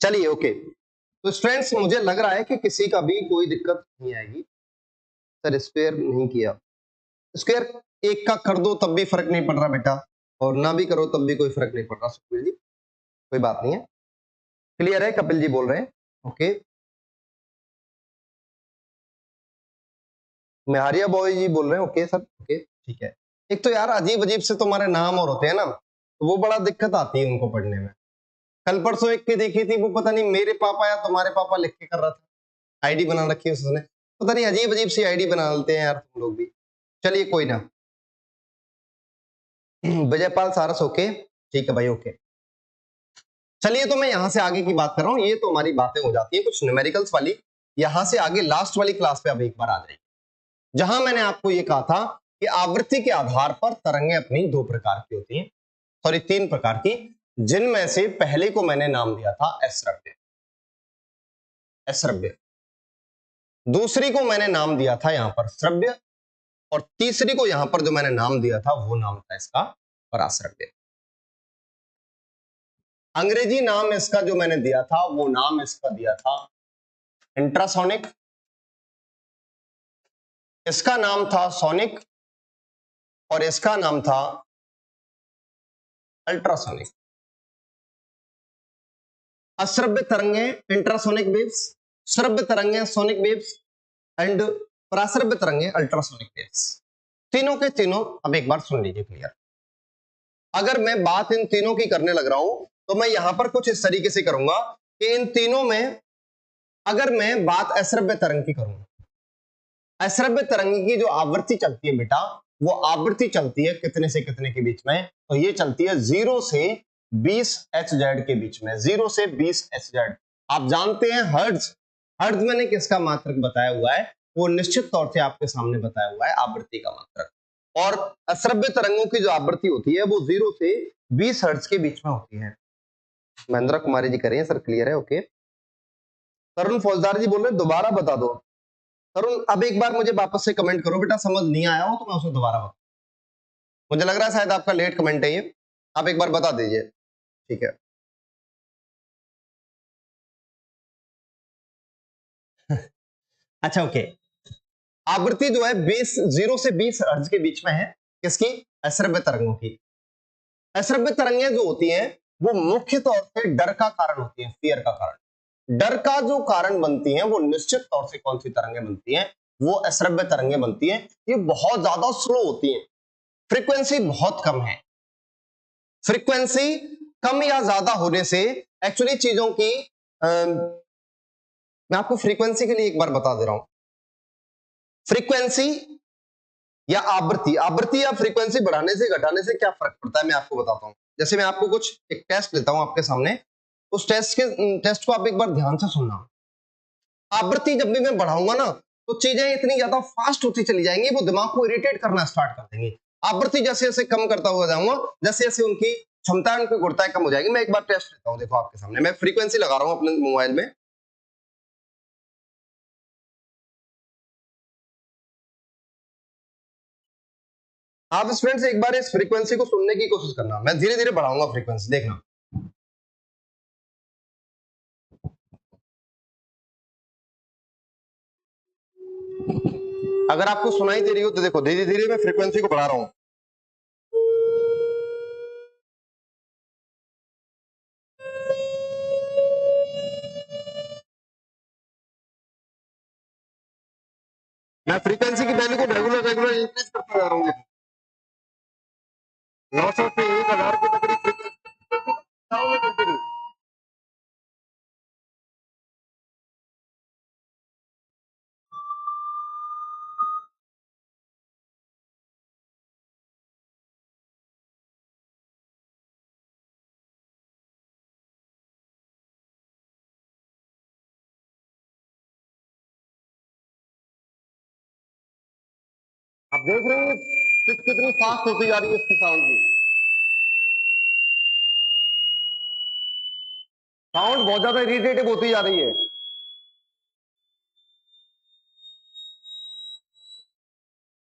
चलिए ओके, तो स्टूडेंट्स मुझे लग रहा है कि किसी का भी कोई दिक्कत नहीं आएगी। सर स्क्वायर नहीं किया, स्क्वायर 1 का कर दो तब भी फर्क नहीं पड़ रहा बेटा, और ना भी करो तब भी कोई फर्क नहीं पड़ रहा सुखबीर जी, कोई बात नहीं है। क्लियर है? कपिल जी बोल रहे हैं ओके। मेहारिया बॉय जी बोल रहे हैं ओके सर, ओके ठीक है। एक तो यार अजीब अजीब से तुम्हारे नाम और होते हैं ना, तो वो बड़ा दिक्कत आती है उनको पढ़ने में। कल परसों एक की देखी थी, वो पता नहीं मेरे पापा या तुम्हारे पापा लिख के कर रहा था, आईडी बना रखी है उसने, पता नहीं अजीब अजीब सी आईडी बना लेते हैं यार तुम लोग भी। चलिए कोई ना। विजयपाल सारस ओके, ठीक है भाई ओके। चलिए तो मैं यहां से आगे की बात कर रहा हूं, ये तो हमारी बातें हो जाती है कुछ न्यूमेरिकल्स वाली। यहां से आगे लास्ट वाली क्लास पे अब एक बार आ जाएगी, जहां मैंने आपको ये कहा था कि आवृत्ति के आधार पर तरंगें अपनी 2 प्रकार की होती हैं, सॉरी 3 प्रकार की, जिनमें से पहले को मैंने नाम दिया था अश्रव्य, अश्रव्य। दूसरी को मैंने नाम दिया था यहां पर श्रव्य, और तीसरी को यहां पर जो मैंने नाम दिया था वो नाम था इसका पराश्रव्य। अंग्रेजी नाम इसका जो मैंने दिया था वो नाम इसका दिया था इंट्रासोनिक, इसका नाम था सोनिक, और इसका नाम था अल्ट्रासोनिक। अश्रव्य तरंगे इंट्रासोनिक वेव्स, श्रव्य तरंगे सोनिक वेव्स, एंड पराश्रव्य तरंगे अल्ट्रासोनिक वेव्स। तीनों के तीनों अब एक बार सुन लीजिए क्लियर। अगर मैं बात इन तीनों की करने लग रहा हूं तो मैं यहां पर कुछ इस तरीके से करूंगा कि इन तीनों में अगर मैं बात अश्रव्य तरंग की करूंगा, अश्रव्य तरंग की जो आवृत्ति चलती है बेटा, वो आवृत्ति चलती है कितने से कितने के बीच में, तो ये चलती है 0 से 20 Hz के बीच में, 0 से 20 Hz। आप जानते हैं हर्ट्ज, हर्ट्ज मैंने किसका मात्रक बताया हुआ है, वो निश्चित तौर से आपके सामने बताया हुआ है आवृत्ति का मात्रक। और अश्रव्य तरंगों की जो आवृत्ति होती है वो 0 से 20 हर्ट्ज के बीच में होती है। महेंद्र कुमारी जी कह रही हैं सर क्लियर है ओके। तरुण फौजदार जी बोल रहे हैं दोबारा बता दो। तरुण अब एक बार मुझे वापस से कमेंट करो बेटा, समझ नहीं आया हो तो मैं उसे दोबारा बता, मुझे लग रहा है शायद आपका लेट कमेंट है ये, आप एक बार बता दीजिए ठीक है। अच्छा ओके, आवृत्ति जो है 0 से 20 हर्ट्ज के बीच में है, किसकी? अश्रव्य तरंगों की। अश्रव्य तरंगें जो होती हैं वो मुख्य तौर से डर का कारण होती हैं, फियर का कारण। डर का जो कारण बनती हैं वो निश्चित तौर से कौन सी तरंगें बनती हैं? वो अश्रव्य तरंगें बनती हैं। ये बहुत ज्यादा स्लो होती हैं, फ्रीक्वेंसी बहुत कम है। फ्रीक्वेंसी कम या ज्यादा होने से एक्चुअली चीजों की मैं आपको फ्रीक्वेंसी के लिए एक बार बता दे रहा हूं। फ्रीक्वेंसी या आवृत्ति या फ्रीक्वेंसी बढ़ाने से घटाने से क्या फर्क पड़ता है मैं आपको बताता हूं। जैसे मैं आपको कुछ एक टेस्ट लेता हूं आपके सामने, उस टेस्ट को आप एक बार ध्यान से सुनना। आवृत्ति जब भी मैं बढ़ाऊंगा ना तो चीजें इतनी ज्यादा फास्ट होती चली जाएंगी, वो दिमाग को इरिटेट करना स्टार्ट कर देंगी। आवृत्ति जैसे जैसे कम करता हुआ जाऊंगा, जैसे जैसे उनकी क्षमता, उनकी गुणताएं कम हो जाएगी। मैं एक बार टेस्ट लेता हूं, देखो आपके सामने मैं फ्रीक्वेंसी लगा रहा हूं अपने मोबाइल में। आप स्टूडेंट्स एक बार इस फ्रीक्वेंसी को सुनने की कोशिश करना, मैं धीरे धीरे बढ़ाऊंगा फ्रीक्वेंसी, देखना। अगर आपको सुनाई दे रही हो तो देखो धीरे धीरे मैं फ्रीक्वेंसी को बढ़ा रहा हूं। मैं फ्रीक्वेंसी की वैल्यू को रेगुलर रेगुलर इंक्रीज करता जा रहा हूं। 900 से 1000 के तक फ्रीक्वेंसी। आप देख रहे हैं कितनी फास्ट होती जा रही है इसकी साउंड की। साउंड बहुत ज्यादा इरिटेटिव होती जा रही है।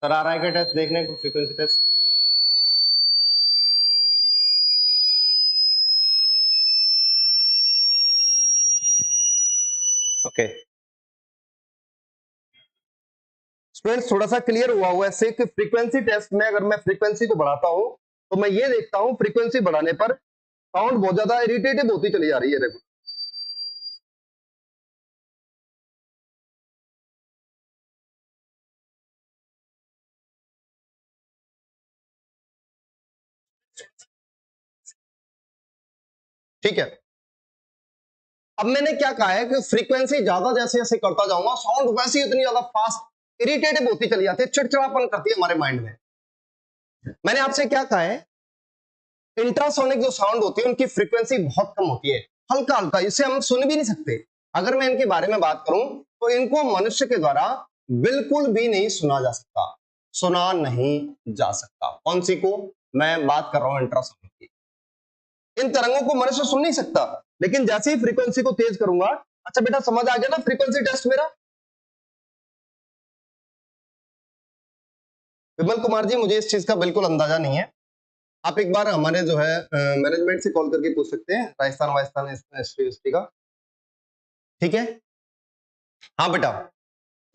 सर आ रहा है क्या टेस्ट देखने को, फ्रीक्वेंसी टेस्ट? ओके स्टूडेंट्स, थोड़ा सा क्लियर हुआ है इससे कि फ्रीक्वेंसी टेस्ट में अगर मैं फ्रीक्वेंसी को बढ़ाता हूं तो मैं ये देखता हूं फ्रीक्वेंसी बढ़ाने पर साउंड बहुत ज्यादा इरिटेटिव होती चली जा रही है। देखो ठीक है, अब मैंने क्या कहा है कि फ्रीक्वेंसी ज्यादा जैसे जैसे करता जाऊंगा साउंड वैसे ही उतनी ज्यादा फास्ट इरिटेटिव होती चली जाती है, चिड़चिड़ापन करती है हमारे माइंड में। मैंने आपसे क्या कहा है, इंट्रासोनिक जो साउंड होती है उनकी फ्रीक्वेंसी बहुत कम होती है, हल्का हल्का, इसे हम सुन भी नहीं सकते। अगर मैं इनके बारे में बात करूं तो इनको मनुष्य के द्वारा बिल्कुल भी नहीं सुना जा सकता, सुना नहीं जा सकता। कौन सी को? मैं बात कर रहा हूं इंट्रासोनिक की। इन तरंगों को मनुष्य सुन नहीं सकता, लेकिन जैसे ही फ्रीक्वेंसी को तेज करूंगा, अच्छा बेटा समझ आ गया ना फ्रीक्वेंसी टेस्ट मेरा? विमल कुमार जी, मुझे इस चीज का बिल्कुल अंदाजा नहीं है, आप एक बार हमारे जो है मैनेजमेंट से कॉल करके पूछ सकते हैं, राजस्थान वाजस्थान हिस्ट्री का। ठीक है, हाँ बेटा,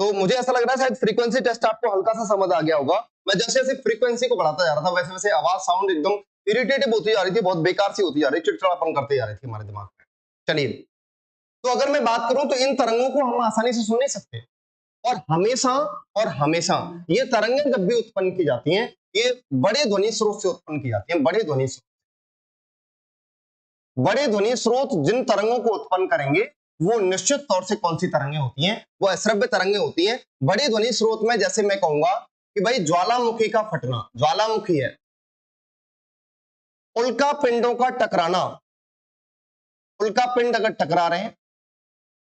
तो मुझे ऐसा लग रहा है शायद फ्रीक्वेंसी टेस्ट आपको हल्का सा समझ आ गया होगा। मैं जैसे जैसे फ्रीक्वेंसी को बढ़ाता जा रहा था वैसे वैसे आवाज साउंड एकदम इरिटेटिव होती जा रही थी, बहुत बेकार सी होती जा रही, चिड़चिड़ापन करते जा रही थी हमारे दिमाग में। चलिए, तो अगर मैं बात करूं तो इन तरंगों को हम आसानी से सुन नहीं सकते, और हमेशा ये तरंगें जब भी उत्पन्न की जाती हैं ये बड़े ध्वनि स्रोत से उत्पन्न की जाती हैं। बड़े ध्वनि स्रोत जिन तरंगों को उत्पन्न करेंगे वो निश्चित तौर से कौन सी तरंगें होती हैं? वो अश्रव्य तरंगें होती हैं। बड़े ध्वनि स्रोत में जैसे मैं कहूंगा कि भाई ज्वालामुखी का फटना, ज्वालामुखी है, उल्का पिंडों का टकराना, उल्का पिंड अगर टकरा रहे हैं,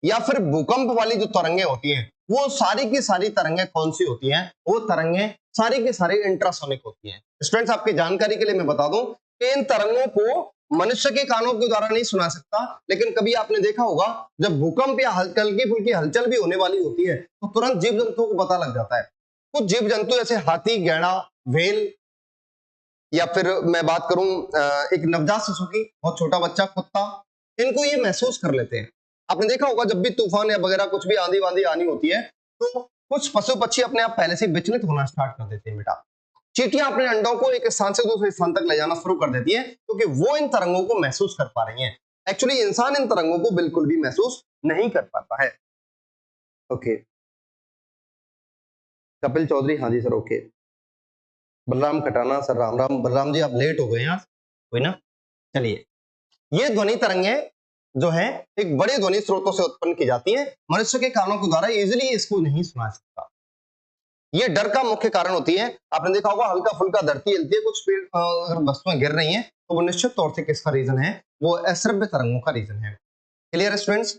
या फिर भूकंप वाली जो तरंगें होती हैं वो सारी की सारी तरंगें कौन सी होती हैं? वो तरंगें सारी की सारी इंट्रासोनिक होती हैं। स्टूडेंट्स, आपकी जानकारी के लिए मैं बता दूं कि इन तरंगों को मनुष्य के कानों के द्वारा नहीं सुना सकता, लेकिन कभी आपने देखा होगा जब भूकंप या हल्की फुल्की हलचल भी होने वाली होती है तो तुरंत जीव जंतुओं को पता लग जाता है। कुछ जीव जंतु जैसे हाथी, गैंडा, व्हेल, या फिर मैं बात करूं एक नवजात शिशु की, बहुत छोटा बच्चा, कुत्ता, इनको ये महसूस कर लेते हैं। आपने देखा होगा जब भी तूफान या वगैरह कुछ भी आंधी वांधी आनी होती है तो कुछ पशु पक्षी अपने आप पहले से विचलित होना स्टार्ट कर देते हैं बेटा। चींटियां अपने अंडों को एक स्थान से दूसरे स्थान तक ले जाना शुरू कर देती है क्योंकि वो इन तरंगों को महसूस कर पा रही हैं। एक्चुअली इंसान इन तरंगों को बिल्कुल भी महसूस नहीं कर पाता है। ओके, कपिल चौधरी, हाँ जी sir, okay. Balram Katana sir, Ram Ram. Balram ji आप लेट हो गए हैं आज, कोई ना। चलिए, ये ध्वनि तरंगें जो है एक बड़े ध्वनि स्रोतों से उत्पन्न की जाती है। मनुष्य के कानों के द्वारा इजिली इसको नहीं सुना सकता। ये डर का मुख्य कारण होती है। आपने देखा होगा हल्का फुल्का धरती हिलती है, कुछ पेड़ अगर वस्तुएं गिर रही हैं तो वो निश्चित तौर से किसका रीजन है, वो अश्रव्य तरंगों का रीजन है। क्लियर है स्टूडेंट्स?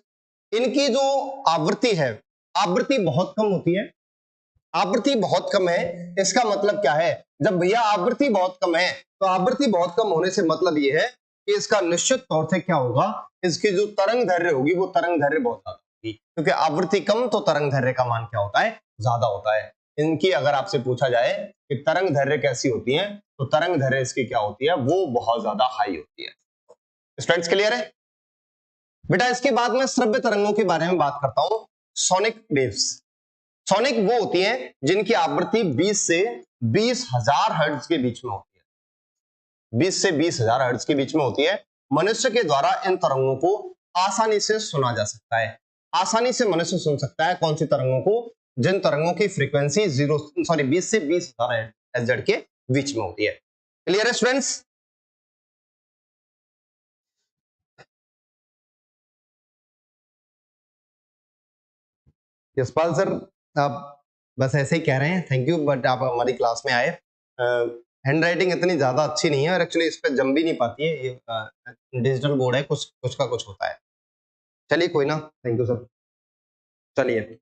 इनकी जो आवृत्ति है, आवृत्ति बहुत कम होती है। आवृत्ति बहुत कम है, इसका मतलब क्या है? जब भैया आवृत्ति बहुत कम है तो आवृत्ति बहुत कम होने से मतलब ये है कि इसका निश्चित तौर से क्या होगा, इसकी जो तरंग दैर्घ्य होगी वो तरंग दैर्घ्य बहुत ज्यादा होगी, क्योंकि आवृत्ति कम तो तरंग दैर्घ्य का मान क्या होता है, ज्यादा होता है। इनकी अगर आपसे पूछा जाए कि तरंग दैर्घ्य कैसी होती है, तो तरंग दैर्घ्य इसकी क्या होती है, वो बहुत ज्यादा हाई होती है। स्टूडेंट्स क्लियर है बेटा? इसके बाद में श्रव्य तरंगों के बारे में बात करता हूं, सोनिक वेव्स। सोनिक वो होती है जिनकी आवृत्ति 20 से 20,000 हर्ट्ज के बीच में होती है। 20 से 20,000 हर्ट्ज के बीच में होती है। मनुष्य के द्वारा इन तरंगों को आसानी से सुना जा सकता है। आसानी से मनुष्य सुन सकता है कौन सी तरंगों को? जिन तरंगों की फ्रीक्वेंसी 20 से 20,000 हर्ट्ज के बीच में होती है। क्लियर है स्टूडेंट्स? यशपाल सर आप बस ऐसे ही कह रहे हैं, थैंक यू, बट आप हमारी क्लास में आए। हैंड राइटिंग इतनी ज्यादा अच्छी नहीं है और एक्चुअली इस पर जम भी नहीं पाती है, ये डिजिटल बोर्ड है, कुछ का कुछ होता है। चलिए कोई ना, थैंक यू सर। चलिए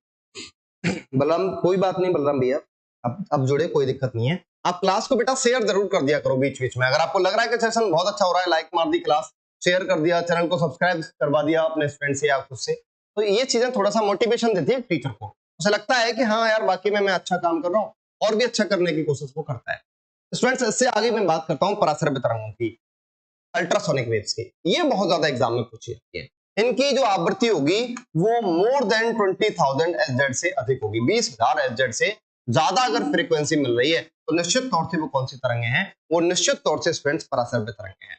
बलराम, कोई बात नहीं बलराम भैया, अब जुड़े, कोई दिक्कत नहीं है। आप क्लास को बेटा शेयर जरूर कर दिया करो बीच बीच में। अगर आपको लग रहा है कि सेशन बहुत अच्छा हो रहा है, लाइक मार दी, क्लास शेयर कर दिया, चैनल को सब्सक्राइब करवा दिया अपने फ्रेंड से या खुद से, तो ये चीजें थोड़ा सा मोटिवेशन देती है टीचर को। उसे लगता है कि हाँ यार वाकई में मैं अच्छा काम कर रहा हूँ, और भी अच्छा करने की कोशिश वो करता है। स्टूडेंट्स, इससे आगे मैं बात करता हूँ पराश्रव्य तरंगों की, अल्ट्रासोनिक वेव्स की। ये बहुत ज्यादा एग्जाम में पूछी जाती है। इनकी जो आवृत्ति होगी वो मोर देन 20,000 एचजेड से अधिक होगी। 20,000 एचजेड से ज्यादा अगर फ्रीक्वेंसी मिल रही है तो निश्चित तौर से वो कौन सी तरंगें हैं? वो निश्चित तौर से स्टूडेंट्स पराश्रव्य तरंगें हैं।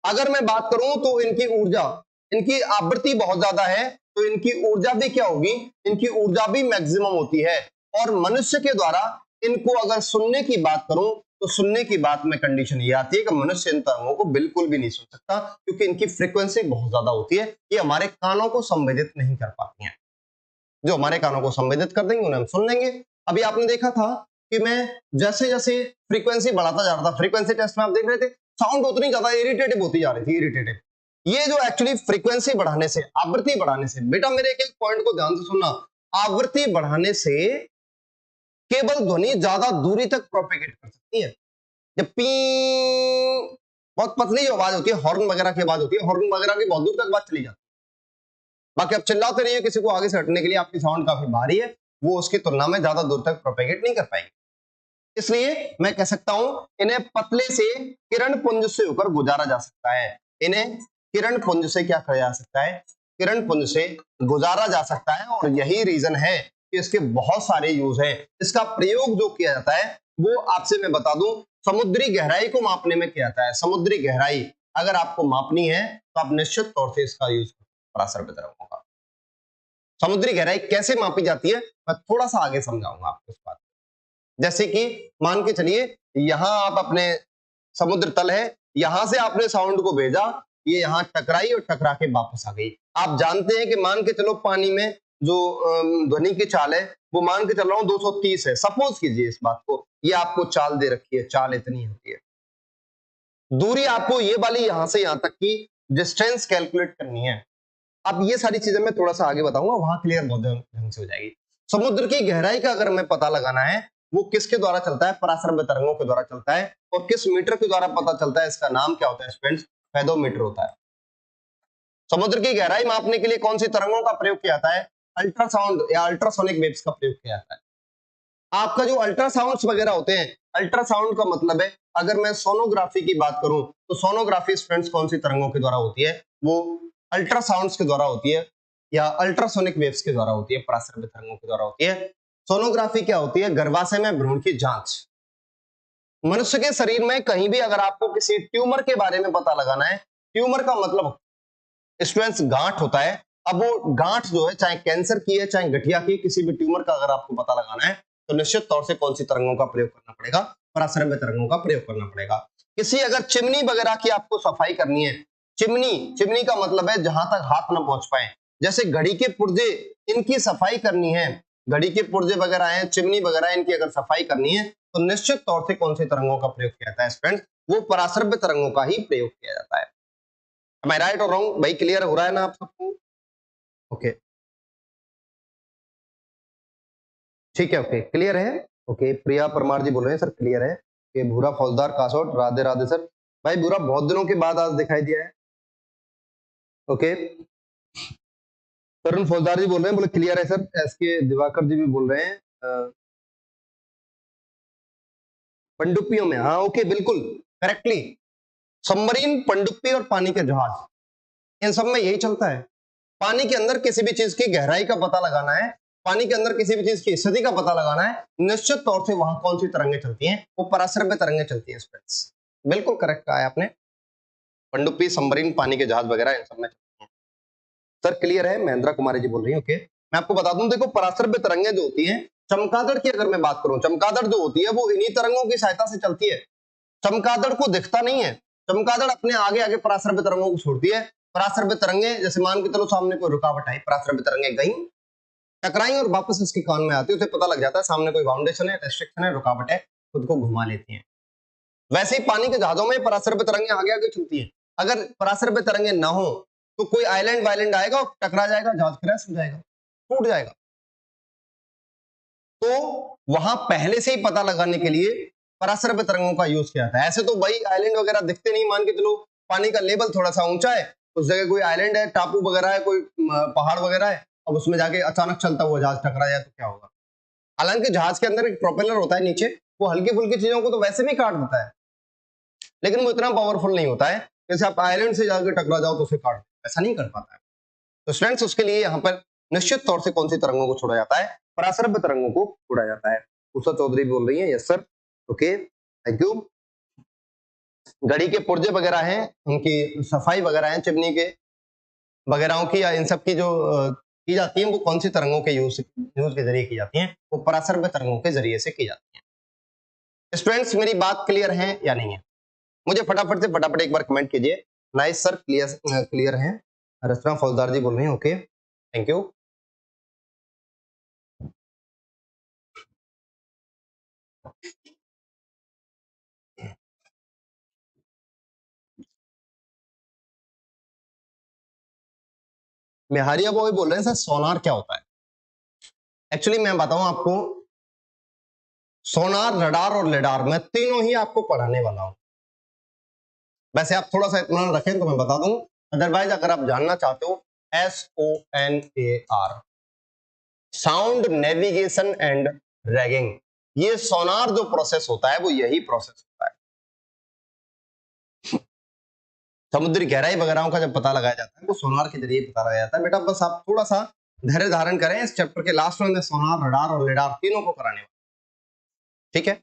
अगर मैं बात करूं तो इनकी ऊर्जा, इनकी आवृत्ति बहुत ज्यादा है तो इनकी ऊर्जा भी क्या होगी? इनकी ऊर्जा भी मैक्सिमम होती है। और मनुष्य के द्वारा इनको अगर सुनने की बात करूं तो सुनने की बात में कंडीशन ये आती है कि मनुष्य इन तरंगों को बिल्कुल भी नहीं सुन सकता, क्योंकि इनकी फ्रीक्वेंसी बहुत ज्यादा होती है। ये हमारे कानों को संवेदित नहीं कर पाती हैं। जो हमारे कानों को संवेदित कर देंगे उन्हें हम सुन लेंगे। अभी आपने देखा था कि मैं जैसे जैसे फ्रीक्वेंसी बढ़ाता जा रहा था, फ्रीक्वेंसी टेस्ट में आप देख रहे थे साउंड उतनी ज्यादा इरिटेटिव होती जा रही थी, इरिटेटिव। ये जो एक्चुअली फ्रीक्वेंसी बढ़ाने से, आवृत्ति बढ़ाने से, बेटा मेरे एक पॉइंट को ध्यान से सुनना, आवृत्ति बढ़ाने से केवल ध्वनि ज्यादा दूरी तक प्रोपेगेट कर सकती है। जब पी, बहुत पतली जो आवाज होती है, हॉर्न वगैरह की आवाज होती है, हॉर्न वगैरह की बहुत दूर तक बात चली जाती है। बाकी आप चिल्लाते नहीं है किसी को आगे से हटने के लिए, आपकी साउंड काफी भारी है, वो उसकी तुलना में ज्यादा दूर तक प्रोपेगेट नहीं कर पाएगी। इसलिए मैं कह सकता हूं इन्हें पतले से किरण पुंज से होकर गुजारा जा सकता है। इन्हें किरण पुंज से क्या किया जा सकता है? किरण पुंज से गुजारा जा सकता है। और यही रीजन है कि इसके बहुत सारे यूज हैं। इसका प्रयोग जो किया जाता है वो आपसे मैं बता दूं, समुद्री गहराई को मापने में किया जाता है। समुद्री गहराई अगर आपको मापनी है तो आप निश्चित तौर से इसका यूज पराश्रव्य तरंगों का। समुद्री गहराई कैसे मापी जाती है मैं थोड़ा सा आगे समझाऊंगा आपको इस बात। जैसे कि मान के चलिए यहां आप अपने समुद्र तल है, यहां से आपने साउंड को भेजा, ये यहां टकराई और टकरा के वापस आ गई। आप जानते हैं कि मान के चलो पानी में जो ध्वनि की चाल है वो मान के चल रहा हूं 230 है, सपोज कीजिए इस बात को, ये आपको चाल दे रखी है, चाल इतनी होती है। दूरी आपको ये वाली यहां से यहां तक की डिस्टेंस कैलकुलेट करनी है। अब ये सारी चीजें मैं थोड़ा सा आगे बताऊंगा, वहां क्लियर बहुत ढंग से हो जाएगी। समुद्र की गहराई का अगर मैं पता लगाना है वो किसके द्वारा चलता है? पराश्रव्य तरंगों के द्वारा चलता है। और किस मीटर के द्वारा पता चलता है? इसका नाम क्या होता है स्टूडेंट्स? फेदोमीटर होता है। समुद्र की गहराई मापने के लिए कौन सी तरंगों का प्रयोग किया जाता है? अल्ट्रासाउंड या अल्ट्रासोनिक वेव्स का प्रयोग किया जाता है। आपका जो अल्ट्रासाउंड्स वगैरह होते हैं, अल्ट्रासाउंड का मतलब है, अगर मैं सोनोग्राफी की बात करूं तो सोनोग्राफी स्टूडेंट्स कौन सी तरंगों के द्वारा होती है? वो अल्ट्रासाउंड्स के द्वारा होती है। या अल्ट्रासोनिक वेव्स के द्वारा होती है, पराश्रव्य तरंगों के द्वारा होती है। सोनोग्राफी क्या होती है? गर्भाशय में भ्रूण की जांच। मनुष्य के शरीर में कहीं भी अगर आपको किसी ट्यूमर के बारे में पता लगाना है, ट्यूमर का मतलब स्टूडेंट्स गांठ होता है। अब वो गांठ जो है, चाहे कैंसर की है चाहे गठिया की, किसी भी ट्यूमर का अगर आपको पता लगाना है तो निश्चित तौर से कौन सी तरंगों का प्रयोग करना पड़ेगा? पराश्रव्य तरंगों का प्रयोग करना पड़ेगा। किसी अगर चिमनी वगैरह की आपको सफाई करनी है, चिमनी का मतलब है जहां तक हाथ न पहुंच पाए, जैसे घड़ी के पुर्जे, इनकी सफाई करनी है, घड़ी के पुर्जे वगैरह हैं, चिमनी वगैरह, इनकी अगर सफाई करनी है तो निश्चित तौर से कौन सी तरंगों का प्रयोग किया जाता है स्टूडेंट? वो पराश्रव्य तरंगों का ही प्रयोग किया जाता है। Am I right or wrong? भाई क्लियर हो रहा है ना आप सबको? ओके, ठीक है, ओके, क्लियर है। ओके, प्रिया परमार जी बोल रहे हैं सर क्लियर है। कि भूरा फौजदार कासौट, राधे राधे सर। भाई भूरा बहुत दिनों के बाद आज दिखाई दिया है। ओके, तरुण फौजदार जी बोल रहे हैं, बोले क्लियर है सर। एस के दिवाकर जी भी बोल रहे हैं पनडुब्बियों में, हाँ ओके, बिल्कुल करेक्टली। सबमरीन, पनडुब्बी और पानी के जहाज, इन सब में यही चलता है। पानी के अंदर किसी भी चीज की गहराई का पता लगाना है, पानी के अंदर किसी भी चीज की स्थिति का पता लगाना है, निश्चित तौर से वहां कौन सी तरंगें चलती हैं? वो पराश्रव्य तरंगें चलती हैं स्टूडेंट्स। बिल्कुल करेक्ट कहा है आपने। पनडुब्बी, सबमरीन, पानी के जहाज वगैरह इन सब में चलती हैं। सर क्लियर है, महेंद्रा कुमारी जी बोल रही है। ओके, मैं आपको बता दूं, देखो पराश्रव्य तरंगें जो होती हैं, चमगादड़ की अगर मैं बात करूं, चमगादड़ जो होती है वो इन्हीं तरंगों की सहायता से चलती है। चमगादड़ को दिखता नहीं है, चमगादड़ अपने आगे आगे पराश्रव्य तरंगों को छोड़ती है। पराश्रव्य तरंगे, जैसे मान के चलो सामने कोई रुकावट आई, पराश्रव्य तरंगे गई, टकराई और वापस इसके कान में आती है, उसे पता लग जाता है सामने कोई बाउंडेशन है, रेस्ट्रिक्शन है, रुकावट है, खुद को घुमा लेती हैं। वैसे ही पानी के जहाजों में पराश्रव्य तरंगे आगे आगे चलती हैं। अगर पराश्रव्य तरंगे ना हो तो कोई आइलैंड वाइलैंड आएगा और टकरा जाएगा, जहाज क्रैश हो जाएगा, टूट जाएगा। तो वहां पहले से ही पता लगाने के लिए पराश्रव्य तरंगों का यूज किया जाता है। ऐसे तो भाई आइलैंड वगैरह दिखते नहीं, मान के चलो पानी का लेवल थोड़ा सा ऊंचा है, उस जगह कोई आइलैंड है, टापू वगैरह है, कोई पहाड़ वगैरह है, अब उसमें जाके अचानक चलता हुआ जहाज टकरा जाए तो क्या होगा? हालांकि जहाज के अंदर एक प्रोपेलर होता है नीचे, वो हल्की फुल्की चीजों को तो वैसे भी काट देता है, लेकिन वो इतना पावरफुल नहीं होता है जैसे आप आइलैंड से जाकर टकरा जाओ तो उसे काट दे, ऐसा नहीं कर पाता है। तो स्टूडेंट्स, उसके लिए यहाँ पर निश्चित तौर से कौन सी तरंगों को छोड़ा जाता है? पराश्रव्य तरंगों को छोड़ा जाता है। उषा चौधरी बोल रही है, yes sir, okay, thank you. घड़ी के पुर्जे वगैरह हैं, उनकी सफाई वगैरह है, चिमनी के वगैरह की या इन सब की जो की जाती है, वो कौन सी तरंगों के यूज के जरिए की जाती हैं? वो पराश्रव्य तरंगों के जरिए से की जाती हैं। स्टूडेंट्स, मेरी बात क्लियर है या नहीं है? मुझे फटाफट एक बार कमेंट कीजिए। नाइस सर, क्लियर है। रचना फौजदार जी बोल रही हैं, ओके, थैंक यू। मेहारिया बॉय बोल रहे हैं सर सोनार क्या होता है? एक्चुअली मैं बताऊं आपको, सोनार, रडार और लेडार, मैं तीनों ही आपको पढ़ाने वाला हूं। वैसे आप थोड़ा सा इत्मीनान रखें तो मैं बता दूं, अदरवाइज अगर आप जानना चाहते हो, SONAR, sound navigation and ragging, ये सोनार जो प्रोसेस होता है वो यही प्रोसेस होता है। समुद्री गहराई वगैरह का जब पता लगाया जाता है वो सोनार के जरिए पता लगाया जाता है। बेटा बस आप थोड़ा सा धैर्य धारण करें, इस चैप्टर के लास्ट में मैं सोनार, रडार और लेडार तीनों को कराने वाला, ठीक है?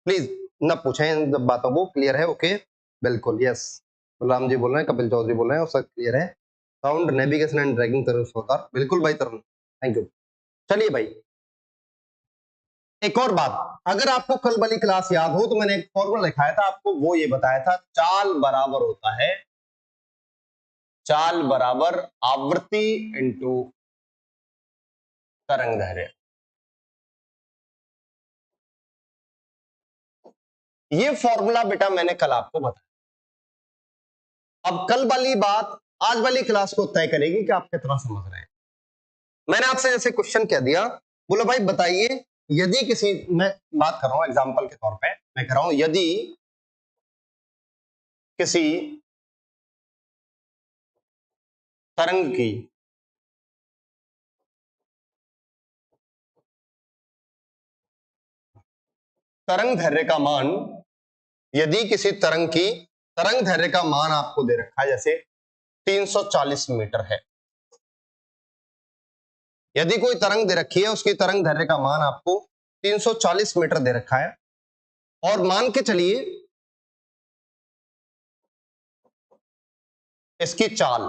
प्लीज न पूछें इन बातों को, क्लियर है? ओके, बिल्कुल, यस। राम जी बोल रहे हैं, कपिल चौधरी बोल रहे हैं, सब क्लियर है। साउंड नेविगेशन एंड ट्रैकिंग तरुण सोनार, बिल्कुल भाई तरुण, थैंक यू। चलिए भाई, एक और बात, अगर आपको कल वाली क्लास याद हो तो मैंने एक फॉर्मूला लिखाया था आपको, वो ये बताया था, चाल बराबर होता है, चाल बराबर आवृत्ति इंटू तरंग दैर्घ्य। ये फॉर्मूला बेटा मैंने कल आपको बताया। अब कल वाली बात आज वाली क्लास को तय करेगी कि आप कितना समझ रहे हैं। मैंने आपसे जैसे क्वेश्चन कह दिया, बोलो भाई बताइए, यदि किसी, मैं बात कर रहा हूं एग्जांपल के तौर पे, मैं कह रहा हूं यदि किसी तरंग की तरंग दैर्घ्य का मान, यदि किसी तरंग की तरंग दैर्घ्य का मान आपको दे रखा है, जैसे 340 मीटर है, यदि कोई तरंग दे रखी है, उसकी तरंग दैर्घ्य का मान आपको 340 मीटर दे रखा है, और मान के चलिए इसकी चाल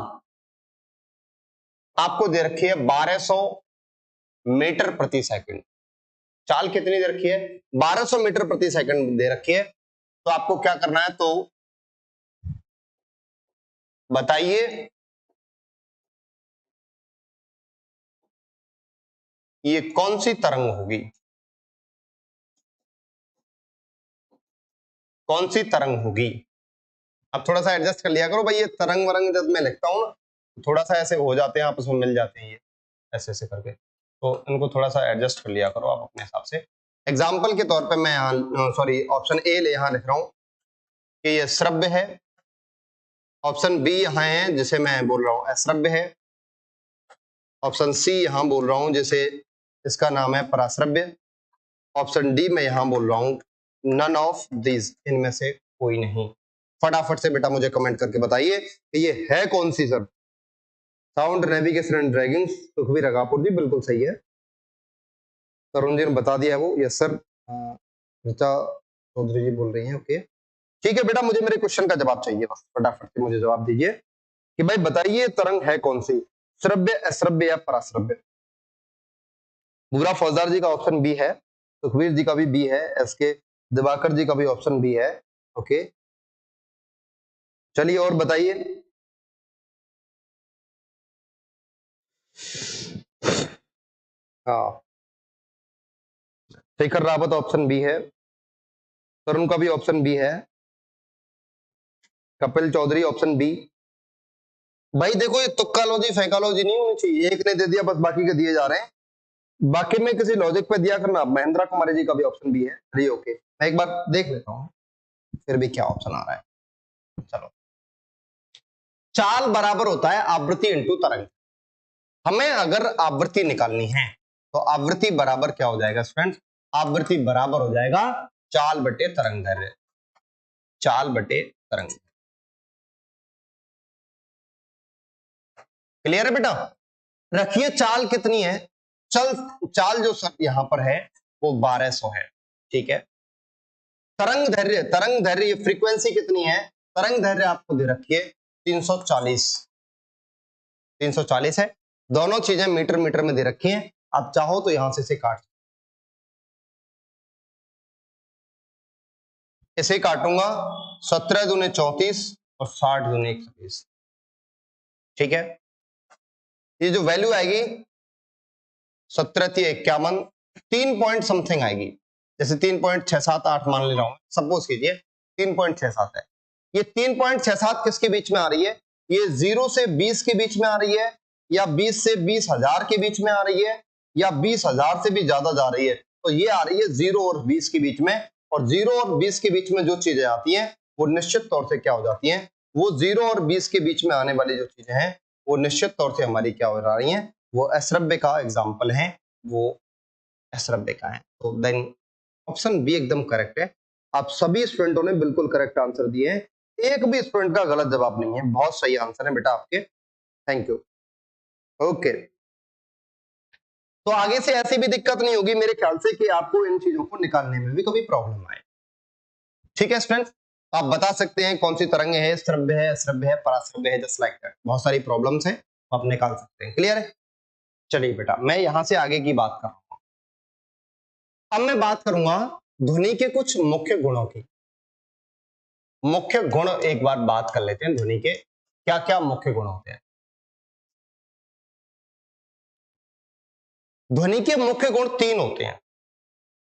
आपको दे रखी है 1200 मीटर प्रति सेकंड। चाल कितनी दे रखी है? 1200 मीटर प्रति सेकंड दे रखी है। तो आपको क्या करना है, तो बताइए ये कौन सी तरंग होगी, कौन सी तरंग होगी। अब थोड़ा सा एडजस्ट कर लिया करो भाई, ये तरंग वरंग जब मैं लिखता हूं ना, थोड़ा सा ऐसे हो जाते हैं, आपस में मिल जाते हैं ये ऐसे ऐसे करके, तो इनको थोड़ा सा एडजस्ट कर लिया करो आप अपने हिसाब से। एग्जाम्पल के तौर पे मैं यहाँ सॉरी ऑप्शन ए यहां लिख रहा हूं कि ये श्रव्य है, ऑप्शन बी यहाँ है जिसे मैं बोल रहा हूं अश्रव्य है, ऑप्शन सी यहां बोल रहा हूं जिसे इसका नाम है पराश्रव्य, ऑप्शन डी मैं यहां बोल रहा हूं नन ऑफ दीज, इनमें से कोई नहीं। फटाफट से बेटा मुझे कमेंट करके बताइए कि ये है कौन सी sir. Sound navigation and dragging, Sukhbir Agapur ji बिल्कुल सही है, तरुण जी ने बता दिया है वो, यस सर। ऋचा चौधरी जी बोल रही हैं, ओके ठीक है बेटा, मुझे मेरे क्वेश्चन का जवाब चाहिए, बस फटाफट से मुझे जवाब दीजिए कि भाई बताइए तरंग है कौन सी, श्रव्य अश्रव्य या पराश्रव्य। बुरा फौजदार जी का ऑप्शन बी है, सुखबीर जी का भी बी है, एसके दिवाकर जी का भी ऑप्शन बी है, ओके चलिए और बताइए। हाँ शेखर रावत ऑप्शन बी है, तरुण का भी ऑप्शन बी है, कपिल चौधरी ऑप्शन बी। भाई देखो ये तुक्का लॉजी फैकालॉजी नहीं होनी चाहिए, एक ने दे दिया बस बाकी के दिए जा रहे हैं, बाकी में किसी लॉजिक पे दिया करना। महेंद्रा कुमारी जी का भी ऑप्शन बी है, चलिए ओके मैं एक बार देख लेता हूँ फिर भी क्या ऑप्शन आ रहा है। चलो, चाल बराबर होता है आवृत्ति इंटू तरंग। हमें अगर आवृत्ति निकालनी है तो आवृत्ति बराबर क्या हो जाएगा स्टूडेंट, आवृत्ति बराबर हो जाएगा चाल बटे तरंग दैर्घ्य, चाल बटे तरंग। क्लियर है बेटा। रखिए चाल कितनी है, चाल जो सब यहां पर है वो 1200 है, ठीक है। तरंग दैर्घ्य फ्रीक्वेंसी कितनी है, तरंग दैर्घ्य आपको दे रखी है 340 है, दोनों चीजें मीटर मीटर में दे रखी हैं। आप चाहो तो यहां से इसे काट, इसे काटूंगा 17 दूने 34 और 60 दूने 120, ठीक है। ये जो वैल्यू आएगी 17×51 3 पॉइंट समथिंग आएगी, जैसे 3.678 मान ले रहा हूं, सपोज कीजिए 3.67 है। ये 3.67 किसके बीच में आ रही है, ये 0 से 20 के बीच में आ रही है, या 20 से 20,000 के बीच में आ रही है, या 20,000 से भी ज्यादा जा रही है। तो ये आ रही है 0 और 20 के बीच में, और 0 और 20 के बीच में जो चीजें आती हैं वो निश्चित तौर से क्या हो जाती हैं, वो 0 और 20 के बीच में आने वाली जो चीजें हैं वो निश्चित तौर से हमारी क्या हो रही हैं, वो अश्रव्य का एग्जाम्पल है, वो अश्रव्य का है। तो देन ऑप्शन बी एकदम करेक्ट है। आप सभी स्टूडेंटों ने बिल्कुल करेक्ट आंसर दिए हैं, एक भी स्टूडेंट का गलत जवाब नहीं है, बहुत सही आंसर है बेटा आपके, थैंक यू। ओके तो आगे से ऐसी भी दिक्कत नहीं होगी मेरे ख्याल से कि आपको इन चीजों को निकालने में भी कभी प्रॉब्लम आए, ठीक है स्टूडेंट्स। आप बता सकते हैं कौन सी तरंगे है, श्रव्य है अश्रव्य है पराश्रव्य है, जस्ट लाइक दैट, बहुत सारी प्रॉब्लम्स है आप निकाल सकते हैं, क्लियर है। चलिए बेटा मैं यहां से आगे की बात कर रहा हूं, अब मैं बात करूंगा ध्वनि के कुछ मुख्य गुणों की। मुख्य गुण एक बार बात कर लेते हैं, ध्वनि के क्या क्या मुख्य गुण होते हैं। ध्वनि के मुख्य गुण 3 होते हैं,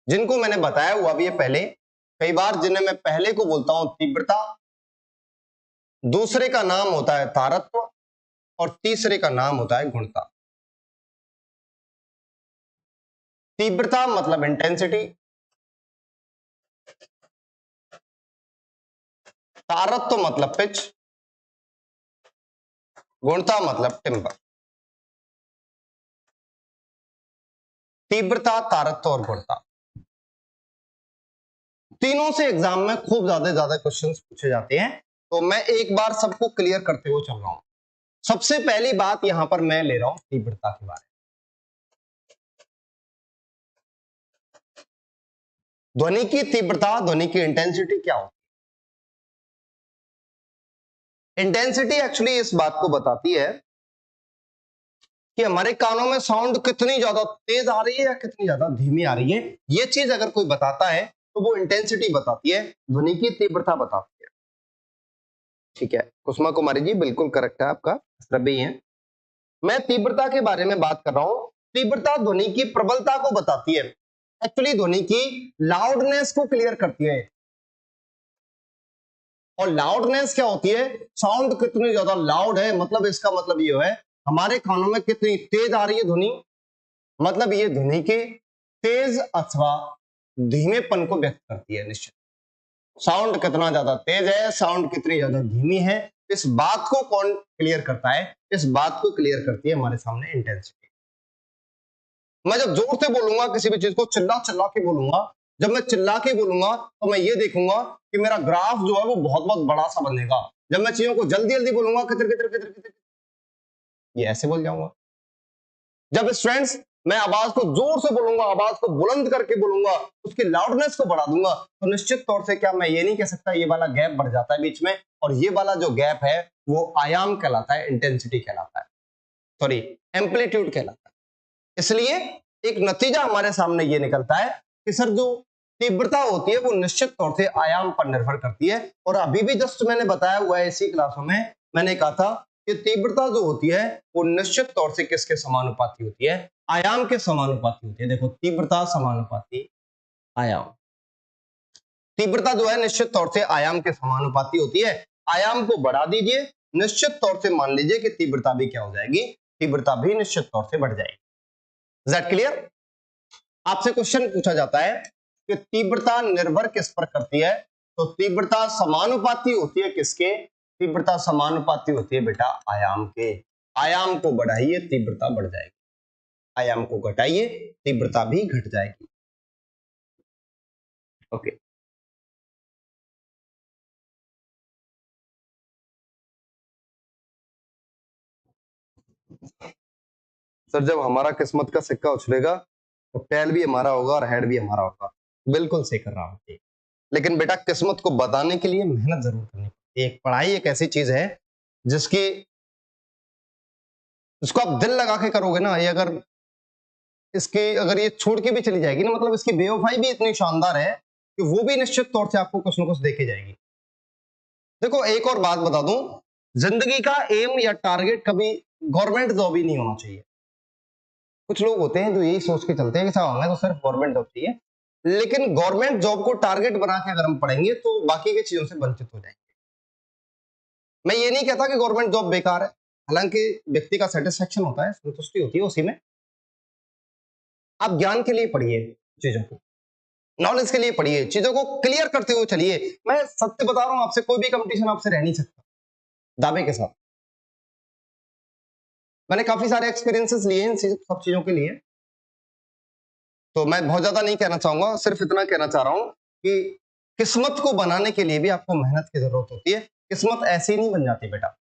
जिनको मैंने बताया हुआ भी है पहले कई बार, जिन्हें मैं पहले को बोलता हूं तीव्रता, दूसरे का नाम होता है तारत्व, और तीसरे का नाम होता है गुणता। तीव्रता मतलब इंटेंसिटी, तारत्व मतलब पिच, गुणता मतलब टिम्बर। तीव्रता, तारत्व और गुणता, तीनों से एग्जाम में खूब ज्यादा क्वेश्चंस पूछे जाते हैं, तो मैं एक बार सबको क्लियर करते हुए चल रहा हूं। सबसे पहली बात यहां पर मैं ले रहा हूं तीव्रता के बारे में। ध्वनि की तीव्रता, ध्वनि की इंटेंसिटी क्या होती है? इंटेंसिटी एक्चुअली इस बात को बताती है कि हमारे कानों में साउंड कितनी ज्यादा तेज आ रही है या कितनी ज्यादा धीमी आ रही है। ये चीज अगर कोई बताता है तो वो इंटेंसिटी बताती है, ध्वनि की तीव्रता बताती है। ठीक है, कुसुमा कुमारी जी बिल्कुल करेक्ट है आपका, इस तरह भी है। मैं तीव्रता के बारे में बात कर रहा हूं। तीव्रता ध्वनि की प्रबलता को बताती है, एक्चुअली ध्वनि की लाउडनेस को क्लियर करती है। और लाउडनेस क्या होती है? साउंड कितनी ज्यादा लाउड है, मतलब इसका मतलब ये है हमारे कानों में कितनी तेज आ रही है ध्वनि, मतलब ये ध्वनि के तेज अथवा धीमेपन को व्यक्त करती है। निश्चित साउंड कितना ज्यादा तेज है, साउंड कितनी ज्यादा धीमी है, इस बात को कौन क्लियर करता है? इस बात को क्लियर करती है हमारे सामने इंटेंसिटी। मैं जब जोर से बोलूंगा किसी भी चीज को, चिल्ला चिल्ला के बोलूंगा, जब मैं चिल्ला के बोलूंगा तो मैं ये देखूंगा कि मेरा ग्राफ जो है वो बहुत बहुत बड़ा सा बनेगा। जब मैं चीजों को जल्दी जल्दी बोलूंगा, कितर कितर कितर कितर, ये ऐसे बोल जाऊंगा। जब स्टूडेंट्स मैं आवाज को जोर से बोलूंगा, आवाज को बुलंद करके बोलूंगा, उसकी लाउडनेस को बढ़ा दूंगा, तो निश्चित तौर से क्या मैं ये नहीं कह सकता ये वाला गैप बढ़ जाता है बीच में, और ये वाला जो गैप है वो आयाम कहलाता है, इंटेंसिटी कहलाता है, सॉरी एम्पलीट्यूड कहलाता है। इसलिए एक नतीजा हमारे सामने ये निकलता है कि सर जो तीव्रता होती है वो निश्चित तौर से आयाम पर निर्भर करती है। और अभी भी जस्ट मैंने बताया हुआ है इसी क्लासों में, मैंने कहा था कि तीव्रता जो होती है वो निश्चित तौर से किसके समानुपाती होती है? आयाम के समानुपाती होती है। देखो तीव्रता समानुपाती आयाम, तीव्रता जो है निश्चित तौर से आयाम के समानुपाती होती है। आयाम को बढ़ा दीजिए, निश्चित तौर से मान लीजिए कि तीव्रता भी क्या हो जाएगी? तीव्रता भी निश्चित तौर से बढ़ जाएगी। Is that clear? आपसे क्वेश्चन पूछा जाता है कि तीव्रता निर्भर किस पर करती है, तो तीव्रता समानुपाती होती है किसके? तीव्रता समानुपाती होती है बेटा आयाम के। आयाम को बढ़ाइए तीव्रता बढ़ जाएगी, आयाम को घटाइए तीव्रता भी घट जाएगी। ओके, सर जब हमारा किस्मत का सिक्का उछलेगा तो टेल भी हमारा होगा और हेड भी हमारा होगा। बिल्कुल सही कर रहा हूं, लेकिन बेटा किस्मत को बताने के लिए मेहनत जरूर करनी पड़ती है। एक पढ़ाई एक ऐसी चीज है जिसकी जिसको आप दिल लगा के करोगे ना, ये अगर इसके अगर ये छोड़ के भी चली जाएगी ना, मतलब इसकी बेवफाई भी इतनी शानदार है कि वो भी निश्चित तौर से आपको कुछ ना कुछ देके जाएगी। देखो एक और बात बता दूं, जिंदगी का एम या टारगेट कभी गवर्नमेंट जॉब ही नहीं होना चाहिए। कुछ लोग होते हैं जो यही सोच के चलते हैं कि साहब हमें तो सिर्फ गवर्नमेंट जॉब चाहिए, लेकिन गवर्नमेंट जॉब को टारगेट बना के अगर हम पढ़ेंगे तो बाकी की चीजों से वंचित हो जाएंगे। मैं ये नहीं कहता कि गवर्नमेंट जॉब बेकार है, हालांकि व्यक्ति का सेटिस्फेक्शन होता है, संतुष्टि होती है उसी में। आप ज्ञान के लिए पढ़िए चीजों को, नॉलेज के लिए पढ़िए, चीजों को क्लियर करते हुए चलिए। मैं सत्य बता रहा हूं आपसे, कोई भी कंपटीशन आपसे रह नहीं सकता दावे के साथ। मैंने काफी सारे एक्सपीरियंसेस लिए हैं सब चीजों के लिए, तो मैं बहुत ज्यादा नहीं कहना चाहूंगा, सिर्फ इतना कहना चाह रहा हूं कि किस्मत को बनाने के लिए भी आपको मेहनत की जरूरत होती है। किस्मत ऐसे ही नहीं बन जाती बेटा।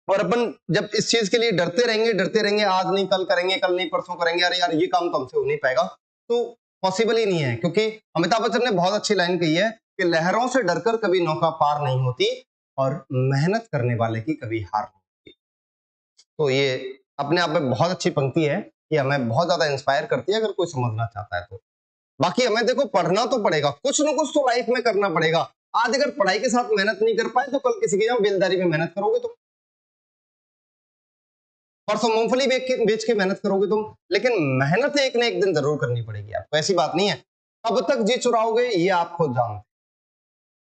और अपन जब इस चीज के लिए डरते रहेंगे, आज नहीं कल करेंगे, कल नहीं परसों करेंगे, अरे यार ये काम तो हमसे हो नहीं पाएगा, तो पॉसिबल ही नहीं है। क्योंकि अमिताभ बच्चन ने बहुत अच्छी लाइन कही है कि लहरों से डरकर कभी नौका पार नहीं होती और मेहनत करने वाले की कभी हार नहीं होती। तो ये अपने आप में बहुत अच्छी पंक्ति है, ये हमें बहुत ज्यादा इंस्पायर करती है अगर कोई समझना चाहता है तो। बाकी हमें देखो पढ़ना तो पड़ेगा, कुछ ना कुछ तो लाइफ में करना पड़ेगा। आज अगर पढ़ाई के साथ मेहनत नहीं कर पाए तो कल किसी की जगह बेलदारी में मेहनत करोगे तुम, परसों मूंगफली बेच के मेहनत करोगे तुम, लेकिन मेहनत एक ना एक दिन जरूर करनी पड़ेगी आपको। ऐसी बात नहीं है अब तक जी चुराओगे, ये आप खुद जानते।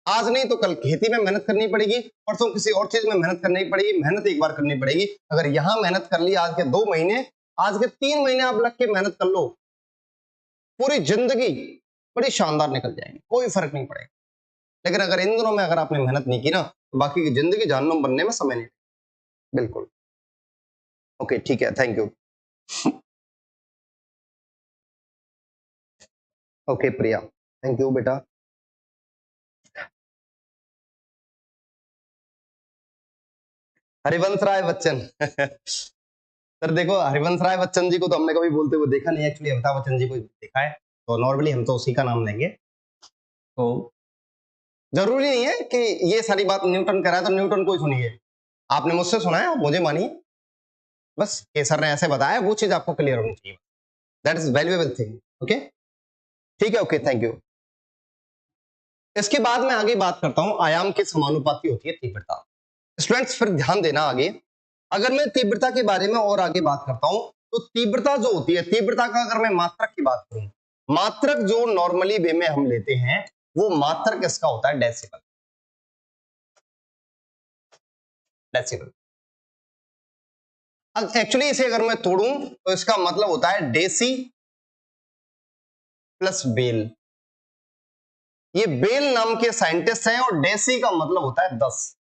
आज नहीं तो कल खेती में मेहनत करनी पड़ेगी, परसों किसी और चीज में मेहनत करनी पड़ेगी। मेहनत एक बार करनी पड़ेगी। अगर यहां मेहनत कर ली आज के 2 महीने, आज के 3 महीने आप लग के मेहनत कर लो, पूरी जिंदगी बड़ी शानदार निकल जाएगी, कोई फर्क नहीं पड़ेगा। लेकिन अगर इन दिनों में अगर आपने मेहनत नहीं की ना, तो बाकी की जिंदगी जहन्नुम बनने में समय नहीं। बिल्कुल ओके, ठीक है, thank you. Okay Priya, thank you बेटा। हरिवंश राय बच्चन सर देखो, हरिवंश राय बच्चन जी को तो हमने कभी बोलते हुए देखा नहीं, एक्चुअली अमिताभ बच्चन जी को देखा है, तो नॉर्मली हम तो उसी का नाम लेंगे। तो जरूरी नहीं है कि ये सारी बात न्यूटन कह रहा है तो न्यूटन को ही सुनिए, आपने मुझसे सुना है, आप मुझे मानिए, बस ये सर ने ऐसे बताया, वो चीज आपको क्लियर होनी चाहिए, that is valuable thing. Okay, ठीक है, ओके, थैंक यू। इसके बाद मैं आगे बात करता हूं, आयाम के समानुपाती होती है तीव्रता। स्टूडेंट्स फिर ध्यान देना आगे, अगर मैं तीव्रता के बारे में और आगे बात करता हूं, तो तीव्रता जो होती है, तीव्रता का अगर मैं मात्रक की बात करूं, मात्रक जो नॉर्मली वे में हम लेते हैं, वो मात्रक इसका होता है डेसिबल। डेसिबल एक्चुअली इसे अगर मैं तोड़ूं तो इसका मतलब होता है डेसी प्लस बेल। ये बेल नाम के साइंटिस्ट हैं और डेसी का मतलब होता है 10।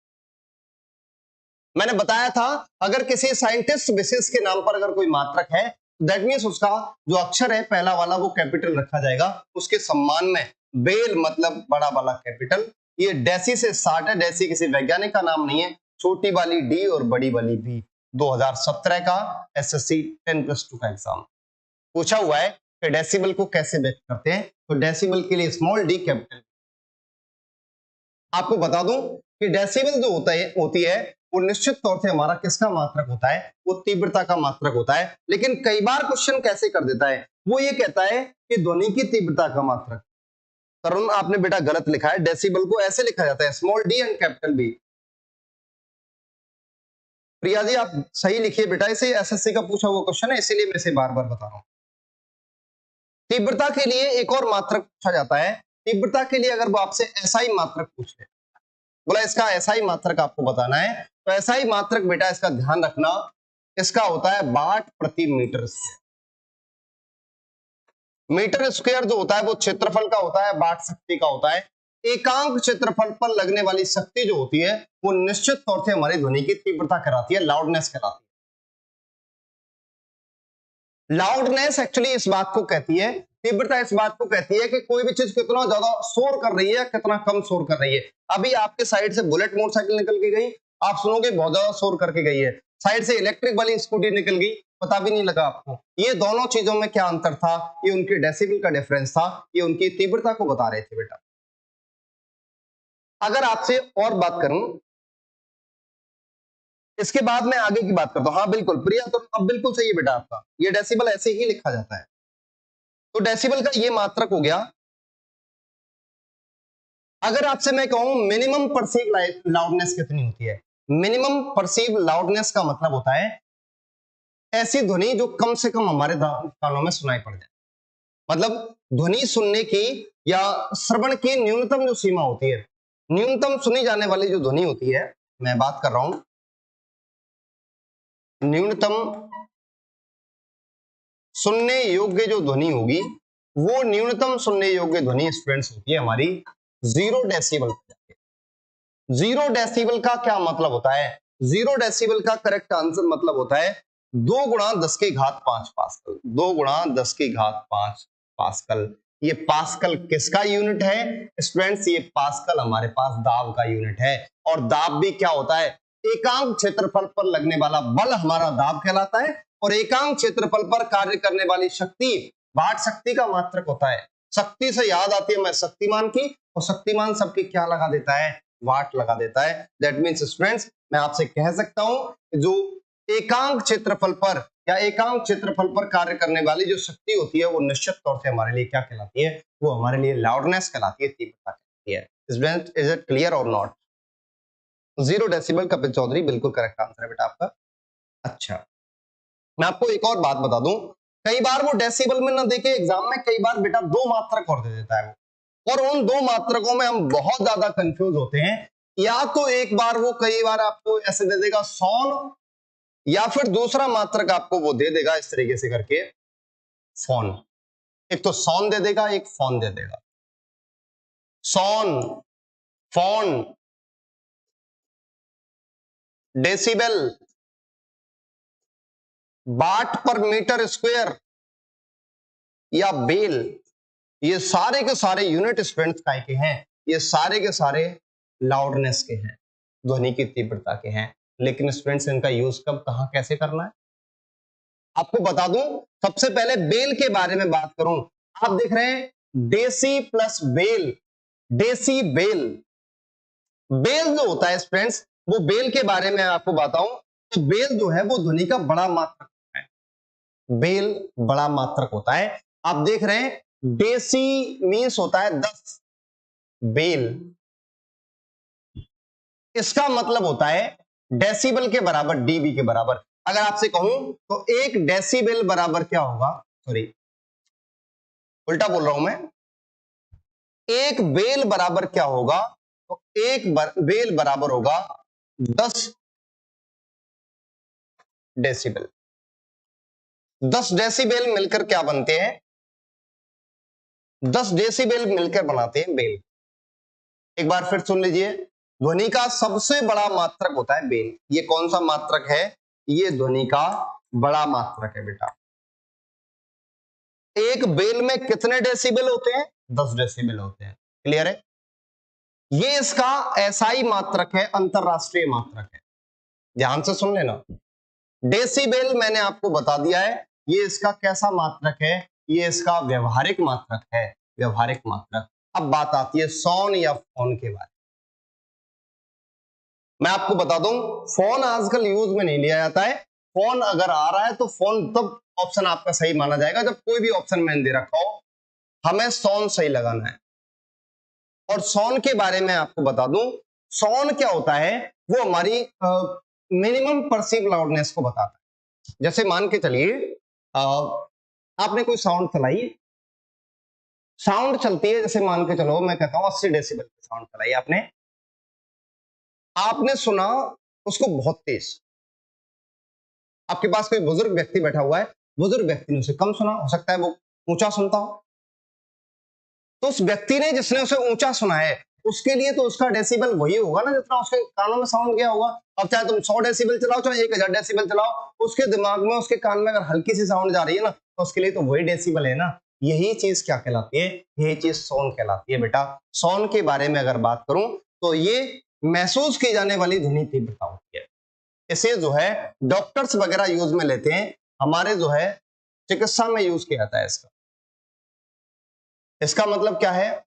मैंने बताया था, अगर किसी साइंटिस्ट विशेष के नाम पर अगर कोई मात्रक है, दैट मीन्स उसका जो अक्षर है पहला वाला वो कैपिटल रखा जाएगा, उसके सम्मान में बेल मतलब बड़ा वाला कैपिटल। ये डेसी से स्टार्ट है, डेसी किसी वैज्ञानिक का नाम नहीं है, छोटी वाली डी और बड़ी वाली बी। 2017 का एसएससी 10+2 का एग्जाम पूछा हुआ है कि डेसिबल को कैसे व्यक्त करते हैं, तो डेसिबल के लिए स्मॉल डी कैपिटल। आपको बता दूं कि डेसिबल जो होती है वो निश्चित तौर से हमारा किसका मात्रक होता है, वो तीव्रता का मात्रक होता है। लेकिन कई बार क्वेश्चन कैसे कर देता है, वो ये कहता है कि ध्वनि की तीव्रता का मात्रक। तरुण आपने बेटा गलत लिखा है, डेसिबल को ऐसे लिखा जाता है, small D and capital B. Priya ji आप सही लिखिए बेटा, इसे एसएससी का पूछा हुआ क्वेश्चन है, इसीलिए मैं इसे बार बार बता रहा हूं। तीव्रता के लिए एक और मात्रक पूछा जाता है, तीव्रता के लिए अगर वो आपसे एसआई मात्रक पूछ ले, बोला इसका एसआई मात्रक आपको बताना है, तो एसआई मात्रक बेटा इसका ध्यान रखना, इसका होता है वाट प्रति मीटर स्क्वायर। मीटर स्क्वायर जो होता है वो क्षेत्रफल का होता है, वाट शक्ति का होता है। एकांक क्षेत्रफल पर लगने वाली शक्ति जो होती है वो निश्चित तौर से हमारी ध्वनि की तीव्रता कहलाती है, लाउडनेस कहलाती है। लाउडनेस एक्चुअली इस बात को कहती है, तीव्रता इस बात को कहती है कि कोई भी चीज कितना ज्यादा शोर कर रही है, कितना कम शोर कर रही है। अभी आपके साइड से बुलेट मोटरसाइकिल निकल के गई, आप सुनोगे बहुत ज्यादा शोर करके गई है, साइड से इलेक्ट्रिक वाली स्कूटी निकल गई, पता भी नहीं लगा आपको। ये दोनों चीजों में क्या अंतर था, ये उनके डेसिबल का डिफरेंस था, ये उनकी तीव्रता को बता रहे थे बेटा। अगर आपसे और बात करूं, इसके बाद मैं आगे की बात करता हूं। हाँ बिल्कुल प्रिया, तो अब बिल्कुल सही है बेटा आपका, ये डेसिबल ऐसे ही लिखा जाता है। तो डेसिबल का ये मात्रक हो गया। अगर आपसे मैं कहूं मिनिमम परसीव लाउडनेस कितनी होती है, मिनिमम परसीव लाउडनेस का मतलब होता है ऐसी ध्वनि जो कम से कम हमारे कानों में सुनाई पड़ जाए, मतलब ध्वनि सुनने की या श्रवण की न्यूनतम जो सीमा होती है, न्यूनतम सुनी जाने वाली जो ध्वनि होती है, मैं बात कर रहा हूं न्यूनतम सुनने योग्य जो ध्वनि होगी, वो न्यूनतम सुनने योग्य ध्वनि स्टूडेंट्स होती है हमारी 0 डेसिबल। 0 डेसिबल का क्या मतलब होता है, 0 डेसिबल का करेक्ट आंसर मतलब होता है 2 गुणा 10 की घात 5 पास्कल। 2 गुणा 10 की घात 5 पास्कल। ये पास्कल किसका यूनिट है स्टूडेंट्स, ये पास्कल हमारे पास दाब का यूनिट है। और दाब भी क्या होता है, एकांक क्षेत्रफल पर लगने वाला बल हमारा दाब कहलाता है, और एकांक क्षेत्रफल पर कार्य करने वाली शक्ति वाट शक्ति का मात्रक होता है। शक्ति से याद आती है मैं शक्तिमान की, और शक्तिमान सबकी क्या लगा देता है, वाट लगा देता है। दैट मीन्स स्टूडेंट्स मैं आपसे कह सकता हूं जो एकांक क्षेत्रफल पर या एकांक क्षेत्रफल पर कार्य करने वाली जो शक्ति होती है वो निश्चित तौर से हमारे लिए क्या कहलाती है, वो हमारे लिए लाउडनेस कहलाती है, तीव्रता कहलाती है। स्टूडेंट इज इट क्लियर और नॉट? 0 डेसिबल कपिल चौधरी बिल्कुल करेक्ट आंसर है बेटा आपका। अच्छा, मैं आपको एक और बात बता दूं, कई बार वो डेसिबल में ना देके एग्जाम में कई बार बेटा 2 मात्रक और दे देता है वो, और उन 2 मात्रकों में हम बहुत ज्यादा कंफ्यूज होते हैं। या तो एक बार वो कई बार आपको ऐसे दे देगा सॉन, या फिर दूसरा मात्रक आपको वो दे देगा इस तरीके से करके फोन। एक तो सॉन दे देगा, एक फोन दे देगा। सॉन, फोन, डेसिबल, वाट पर मीटर स्क्वायर या बेल, ये सारे के सारे यूनिट स्ट्रेंथ काय के हैं, ये सारे के सारे लाउडनेस के हैं, ध्वनि की तीव्रता के हैं। लेकिन स्टूडेंट्स इनका यूज कब कहां कैसे करना है, आपको बता दूं, सबसे पहले बेल के बारे में बात करूं, आप देख रहे हैं deci plus bel, decibel. Bel जो होता है फ्रेंड्स, वो बेल के बारे में आपको बताऊं तो बेल जो है वो ध्वनि का बड़ा मात्रक होता है। बेल बड़ा मात्रक होता है। आप देख रहे हैं डेसी मीन्स होता है 10, बेल इसका मतलब होता है डेसिबल के बराबर, डीबी के बराबर। अगर आपसे कहूं तो एक डेसिबल बराबर क्या होगा, सॉरी उल्टा बोल रहा हूं मैं, एक बेल बराबर क्या होगा, तो एक बेल बराबर होगा 10 डेसिबल। 10 डेसिबल मिलकर क्या बनते हैं, 10 डेसिबल मिलकर बनाते हैं बेल। एक बार फिर सुन लीजिए, ध्वनि का सबसे बड़ा मात्रक होता है बेल। ये कौन सा मात्रक है, ये ध्वनि का बड़ा मात्रक है बेटा। एक बेल में कितने डेसिबल होते हैं, 10 डेसिबल होते हैं। क्लियर है, ये इसका एसआई मात्रक है, अंतरराष्ट्रीय मात्रक है। ध्यान से सुन लेना, डेसिबल मैंने आपको बता दिया है, ये इसका कैसा मात्रक है, ये इसका व्यवहारिक मात्रक है, व्यवहारिक मात्रक। अब बात आती है सॉन या फोन के बारे में। मैं आपको बता दूं, फोन आजकल यूज में नहीं लिया जाता है। फोन अगर आ रहा है तो फोन तब ऑप्शन आपका सही माना जाएगा जब कोई भी ऑप्शन मैंने दे रखा हो, हमें सॉन सही लगाना है। और सॉन के बारे में आपको बता दूं, सॉन क्या होता है, वो हमारी मिनिमम परसीव लाउडनेस को बताता है। जैसे मान के चलिए आपने कोई साउंड चलाई, साउंड चलती है, जैसे मान के चलो मैं कहता हूं 80 डेसिबल की साउंड चलाई आपने, आपने सुना उसको बहुत तेज, आपके पास कोई बुजुर्ग व्यक्ति बैठा हुआ है, बुजुर्ग व्यक्ति ने उसे कम सुना, हो सकता है वो ऊंचा सुनता हो, तो उस व्यक्ति ने जिसने उसे ऊंचा सुना है उसके लिए तो उसका डेसिबल वही होगा ना जितना उसके कानों में साउंड गया होगा। अब चाहे तुम 100 डेसिबल चलाओ चाहे 1000 डेसिबल चलाओ, उसके दिमाग में उसके कान में अगर हल्की सी साउंड जा रही है ना तो उसके लिए तो वही डेसिबल है ना। यही चीज क्या कहलाती है, यही चीज सॉन कहलाती है बेटा। सॉन के बारे में अगर बात करूं तो ये महसूस की जाने वाली ध्वनि तीव्रता होती है। इसे जो है डॉक्टर्स वगैरह यूज में लेते हैं, हमारे जो है चिकित्सा में यूज किया जाता है इसका। इसका मतलब क्या है,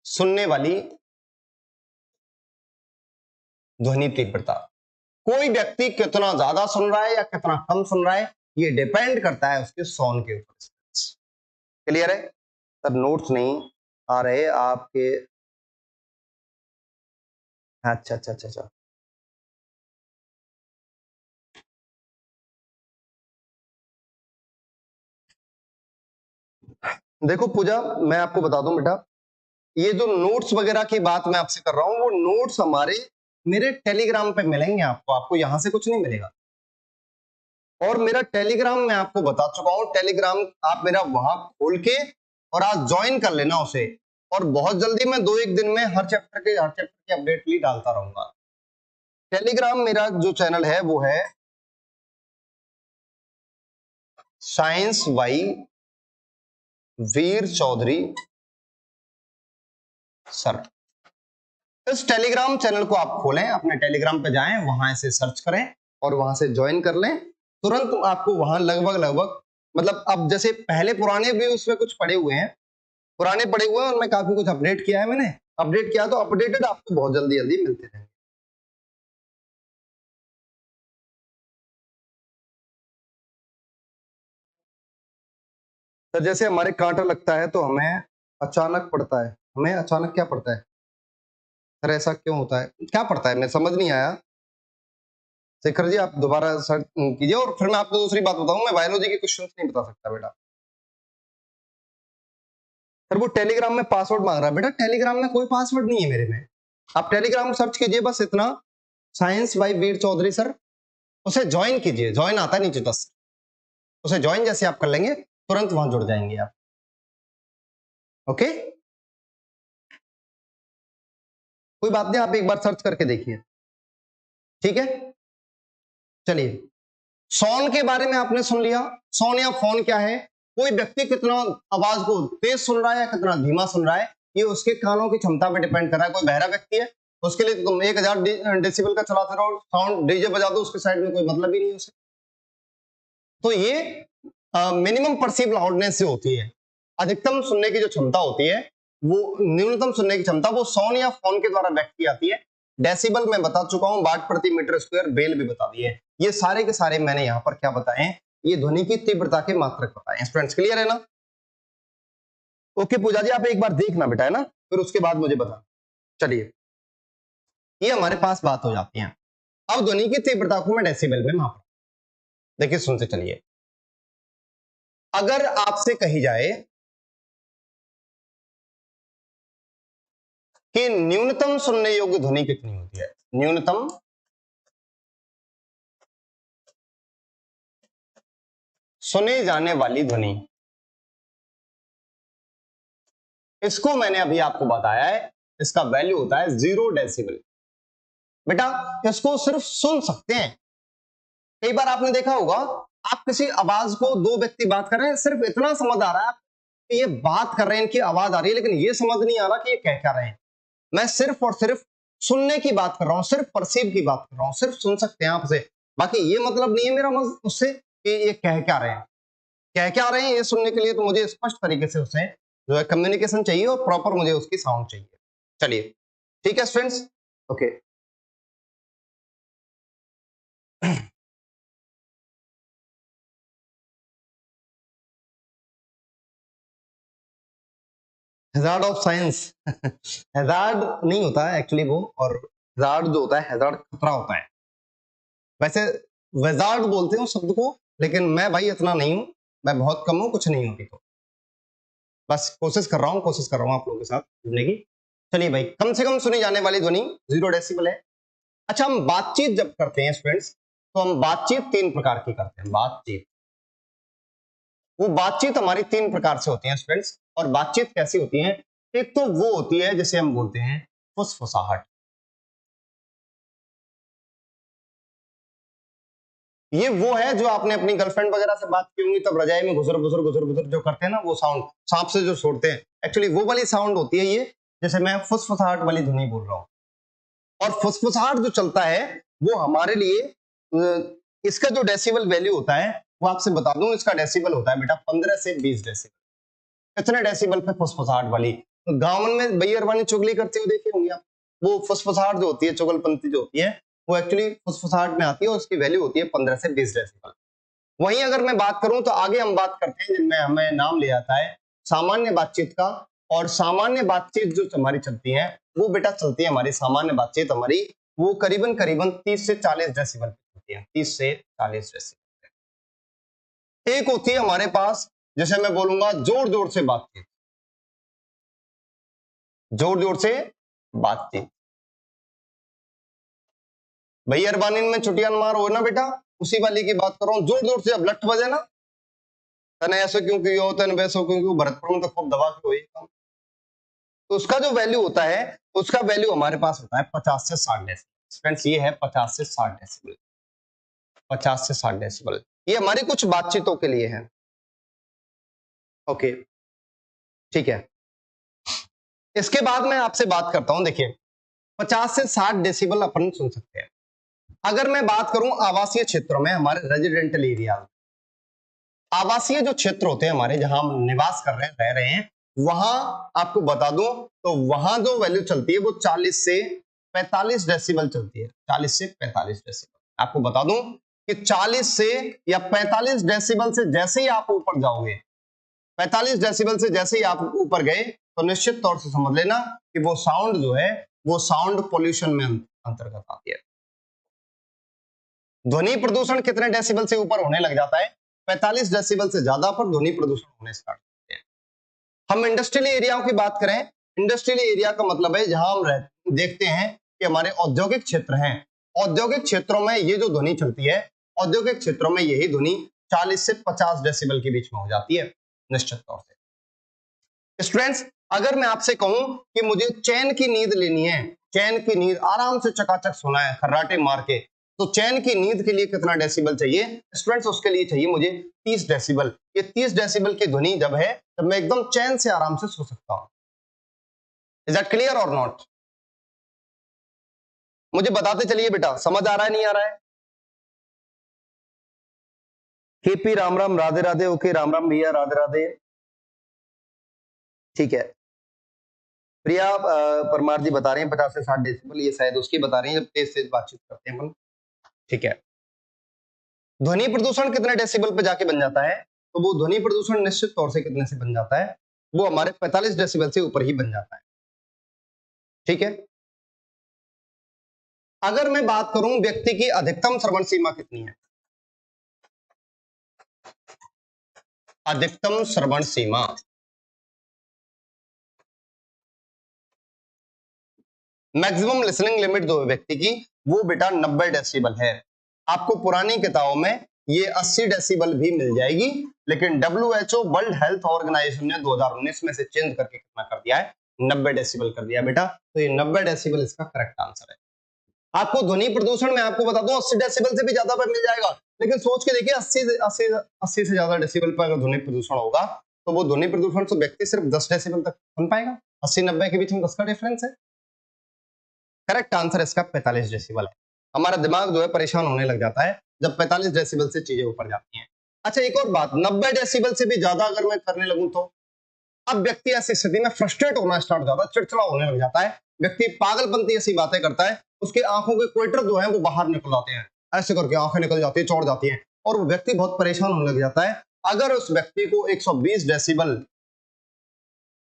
सुनने वाली ध्वनि तीव्रता। कोई व्यक्ति कितना ज्यादा सुन रहा है या कितना कम सुन रहा है, ये डिपेंड करता है उसके सॉन के ऊपर। क्लियर है सर, नोट्स नहीं आ रहे आपके, अच्छा अच्छा अच्छा अच्छा, देखो पूजा मैं आपको बता दूं बेटा, ये जो नोट्स वगैरह की बात मैं आपसे कर रहा हूं वो नोट्स हमारे मेरे टेलीग्राम पे मिलेंगे आपको, आपको यहां से कुछ नहीं मिलेगा। और मेरा टेलीग्राम मैं आपको बता चुका हूं, टेलीग्राम आप मेरा वहां खोल के और आज ज्वाइन कर लेना उसे, और बहुत जल्दी मैं 2-1 दिन में हर चैप्टर की अपडेट ली डालता रहूंगा। टेलीग्राम मेरा जो चैनल है वो है science by Veer Chaudhary sir. इस टेलीग्राम चैनल को आप खोलें, अपने टेलीग्राम पे जाएं, वहां से सर्च करें और वहां से ज्वाइन कर लें। तुरंत आपको वहां लगभग मतलब अब जैसे पहले पुराने भी उसमें कुछ पड़े हुए हैं, पुराने पड़े हुए हैं, उनमें काफी कुछ अपडेट किया है, मैंने अपडेट किया तो अपडेटेड आपको बहुत जल्दी जल्दी मिलते रहेंगे। तो जैसे हमारे कांटा लगता है तो हमें अचानक पड़ता है, हमें अचानक क्या पड़ता है सर, ऐसा क्यों होता है, क्या पड़ता है, मैं समझ नहीं आया। शेखर जी आप दोबारा सर्च कीजिए, और फिर मैं आपको दूसरी बात बताऊं, मैं बायोलॉजी के क्वेश्चन नहीं बता सकता बेटा। सर वो टेलीग्राम में पासवर्ड मांग रहा है बेटा, टेलीग्राम में कोई पासवर्ड नहीं है मेरे में, आप टेलीग्राम सर्च कीजिए बस इतना, science by Veer Chaudhary sir, उसे ज्वाइन कीजिए, ज्वाइन आता है नीचे 10, उसे ज्वाइन जैसे आप कर लेंगे तुरंत वहां जुड़ जाएंगे आप। ओके कोई बात नहीं, आप एक बार सर्च करके देखिए, ठीक है। चलिए सॉन के बारे में आपने सुन लिया, सॉन या फोन क्या है, कोई व्यक्ति कितना आवाज को तेज सुन रहा है या कितना धीमा सुन रहा है, ये उसके कानों की क्षमता पर डिपेंड कर रहा है। कोई बहरा व्यक्ति है उसके लिए तुम 1000 डेसिबल का चलाते रहो, साउंड डीजे बजा दो, उसके साइड में कोई मतलब ही नहीं उसे। तो ये मिनिमम परसीव लाउडनेस जो होती है, अधिकतम सुनने की जो क्षमता होती है, वो न्यूनतम सुनने की क्षमता वो साउंड या फोन के द्वारा व्यक्त की जाती है। डेसिबल मैं बता चुका हूं, वाट प्रति मीटर स्क्वायर, बेल भी बता दिए। ये सारे के सारे मैंने यहाँ पर क्या बताए हैं, ये ध्वनि की तीव्रता के मात्रक बताए हैं। स्टूडेंट्स क्लियर है ना? ओके पूजा जी, आप एक बार देखना बेटा, है ना, फिर उसके बाद मुझे बता। चलिए, ये हमारे पास बात हो जाती है। अब ध्वनि की तीव्रता को मैं डेसिबल में माप, देखिए सुनते चलिए। अगर आपसे कही जाए कि न्यूनतम सुनने योग्य ध्वनि कितनी होती है, न्यूनतम सुने जाने वाली ध्वनि, इसको मैंने अभी आपको बताया है, इसका वैल्यू होता है 0 डेसिबल। बेटा इसको सिर्फ सुन सकते हैं। कई बार आपने देखा होगा, आप किसी आवाज को, दो व्यक्ति बात कर रहे हैं, सिर्फ इतना समझ आ रहा है कि ये बात कर रहे हैं, इनकी आवाज आ रही है, लेकिन ये समझ नहीं आ रहा कि ये कह क्या रहे हैं। मैं सिर्फ और सिर्फ सुनने की बात कर रहा हूं, सिर्फ परसीव की बात कर रहा हूं, सिर्फ सुन सकते हैं आपसे, बाकी ये मतलब नहीं है मेरा उससे कि ये कह क्या रहे हैं। कह क्या रहे हैं ये सुनने के लिए तो मुझे स्पष्ट तरीके से उससे जो है कम्युनिकेशन चाहिए और प्रॉपर मुझे उसकी साउंड चाहिए। चलिए ठीक है students, okay. Hazard of science hazard नहीं होता है एक्चुअली वो, और हैजार्ड जो होता है, हैजार्ड खतरा होता है। वैसे वेजार्ड बोलते हैं उस शब्द को, लेकिन मैं भाई इतना नहीं हूं, मैं बहुत कम हूं, कुछ नहीं हूं। तो बस कोशिश कर रहा हूं आप लोगों के साथ जुड़ने की। चलिए भाई, कम से कम सुनी जाने वाली ध्वनि 0 डेसिबल है। अच्छा, हम बातचीत जब करते हैं स्टूडेंट्स, तो हम बातचीत 3 प्रकार की करते हैं। बातचीत, वो बातचीत हमारी 3 प्रकार से होती है स्टूडेंट्स। और बातचीत कैसी होती है? एक तो वो होती है जिसे हम बोलते हैं फुसफुसाहट। ये वो है जो आपने अपनी गर्लफ्रेंड वगैरह से बात की होंगी, तब रजाई में घुसर घुसर घुसर घुसर जो करते हैं ना, वो साउंड सांप से जो छोड़ते हैं, एक्चुअली वो वाली साउंड होती है ये, जैसे मैं फुसफुसाहट वाली ध्वनि बोल रहा हूं। और फुसफुसाहट जो चलता है वो हमारे लिए इसका जो डेसिबल वैल्यू होता है वो आपसे बता दूं, इसका डेसिबल होता है बेटा 15 से 20 डेसिबल। कितने डेसिबल पे फुसफुसाहट वाली? तो गाँव में भैया अरवानी चुगली करते हुए देखे होंगे आप, वो फुसफुसाहट जो होती है, चुगलपंथी जो होती है, वो एक्चुअली फुसफुसाहट में आती है और उसकी वैल्यू होती है 15 से 20 डेसिबल। वहीं अगर मैं बात करूं तो आगे हम बात करते हैं जिनमें हमें नाम ले आता है सामान्य बातचीत का। और सामान्य बातचीत जो हमारी चलती है वो बेटा चलती है, हमारी सामान्य बातचीत हमारी वो करीबन करीबन 30 से 40 डेसिबल होती है, 30 से 40 डेसिबल। एक होती है हमारे पास, जैसे मैं बोलूंगा जोर जोर से बातचीत, जोर जोर से बातचीत। भैया अरबानी में छुट्टियां मार हो ना बेटा, उसी वाली की बात कर रहा हूं, जोर जोर से। अब लठ बजे ना, तने ऐसे क्यों किया, तने वैसे क्यों किया, भरतपुर में तो खूब दबा के हुई काम। तो उसका जो वैल्यू होता है, उसका वैल्यू हमारे पास होता है 50 से 60 डेसिबल। फ्रेंड्स ये है 50 से 60 डेसिबल, 50 से 60 डेसिबल। ये हमारी कुछ बातचीतों के लिए है। ओके ठीक है, इसके बाद मैं आपसे बात करता हूं। देखिए 50 से 60 डेसिबल अपन सुन सकते हैं। अगर मैं बात करूं आवासीय क्षेत्रों में, हमारे रेजिडेंटल एरिया, आवासीय जो क्षेत्र होते हैं हमारे, जहां हम निवास कर रहे हैं, रह रहे हैं, वहां आपको बता दूं तो वहां जो वैल्यू चलती है वो 40 से 45 डेसिबल चलती है। 40 से 45 डेसिबल आपको बता दूं कि 40 से या 45 डेसिबल से जैसे ही आप ऊपर जाओगे, 45 डेसिबल से जैसे ही आप ऊपर गए, तो निश्चित तौर से समझ लेना कि वो साउंड जो है वो साउंड पोल्यूशन में अंतर्गत आती है। ध्वनि प्रदूषण कितने डेसिबल से ऊपर होने लग जाता है? 45 डेसिबल से ज्यादा पर ध्वनि प्रदूषण होने स्टार्ट होते हैं। हम इंडस्ट्रियल एरियाओं की बात करें, इंडस्ट्रियल एरिया का मतलब है जहां हम देखते हैं कि हमारे औद्योगिक क्षेत्र हैं। औद्योगिक क्षेत्रों में ये जो ध्वनि चलती है, औद्योगिक क्षेत्रों में यही ध्वनि 40 से 50 डेसिबल के बीच में हो जाती है निश्चित तौर से। स्टूडेंट्स अगर मैं आपसे कहूं कि मुझे चैन की नींद लेनी है, चैन की नींद आराम से चकाचक सोना है खर्राटे मार के, तो चैन की नींद के लिए कितना डेसिबल चाहिए स्टूडेंट्स? उसके लिए चाहिए मुझे 30 डेसिबल। ये 30 डेसिबल की ध्वनि जब है तब मैं एकदम चैन से आराम से सो सकता हूं। इज दैट क्लियर और नॉट? मुझे बताते चलिए बेटा, समझ आ रहा है नहीं आ रहा है? केपी राम राम, राधे राधे। ओके, राम राम भैया, राधे राधे। ठीक है। प्रिया परमार जी बता रहे हैं 50 से 60 डेसिबल, ये शायद उसकी बता रही हैं जब तेज तेज बातचीत करते हैं अपन। ठीक है। ध्वनि प्रदूषण कितने डेसिबल पे जाके बन जाता है? तो वो ध्वनि प्रदूषण निश्चित तौर से कितने से बन जाता है? वो हमारे 45 डेसिबल से ऊपर ही बन जाता है। ठीक है। अगर मैं बात करूं व्यक्ति की अधिकतम श्रवण सीमा कितनी है? अधिकतम श्रवण सीमा मैक्सिमम लिसनिंग लिमिट जो है व्यक्ति की, वो बेटा 90 डेसिबल है। आपको पुरानी किताबों में ये 80 डेसिबल भी मिल जाएगी, लेकिन WHO वर्ल्ड हेल्थ ऑर्गेनाइजेशन ने 2019 में से चेंज करके कितना कर दिया है? 90 डेसिबल कर दिया बेटा। तो ये 90 डेसिबल इसका करेक्ट आंसर है। आपको ध्वनि प्रदूषण में आपको बता दूं 80 डेसिबल से भी ज्यादा पर मिल जाएगा, लेकिन सोच के देखिए 80 से ज्यादा डेसिबल पर अगर ध्वनि प्रदूषण होगा तो वो ध्वनि प्रदूषण से व्यक्ति सिर्फ 10 डेसिबल तक सुन पाएगा। 80-90 के बीच में 10 का डिफरेंस है। करेक्ट आंसर इसका 45 डेसिबल है। हमारा दिमाग जो है परेशान होने लग जाता है जब 45 डेसिबल से चीजें ऊपर जाती हैं। अच्छा, एक और बात, 90 डेसिबल से भी ज्यादा अगर मैं करने लगूं तो अब व्यक्ति ऐसी स्थिति में फ्रस्ट्रेट होना स्टार्ट हो जाता है, चिड़चिड़ा होने लग जाता है, व्यक्ति पागलपंती ऐसी बातें करता है, उसकी आंखों के क्वेटर जो है वो बाहर निकल आते हैं, ऐसे करके आंखें निकल जाती है, चौड़ जाती हैं, और वो व्यक्ति बहुत परेशान होने लग जाता है। अगर उस व्यक्ति को 120 डेसिबल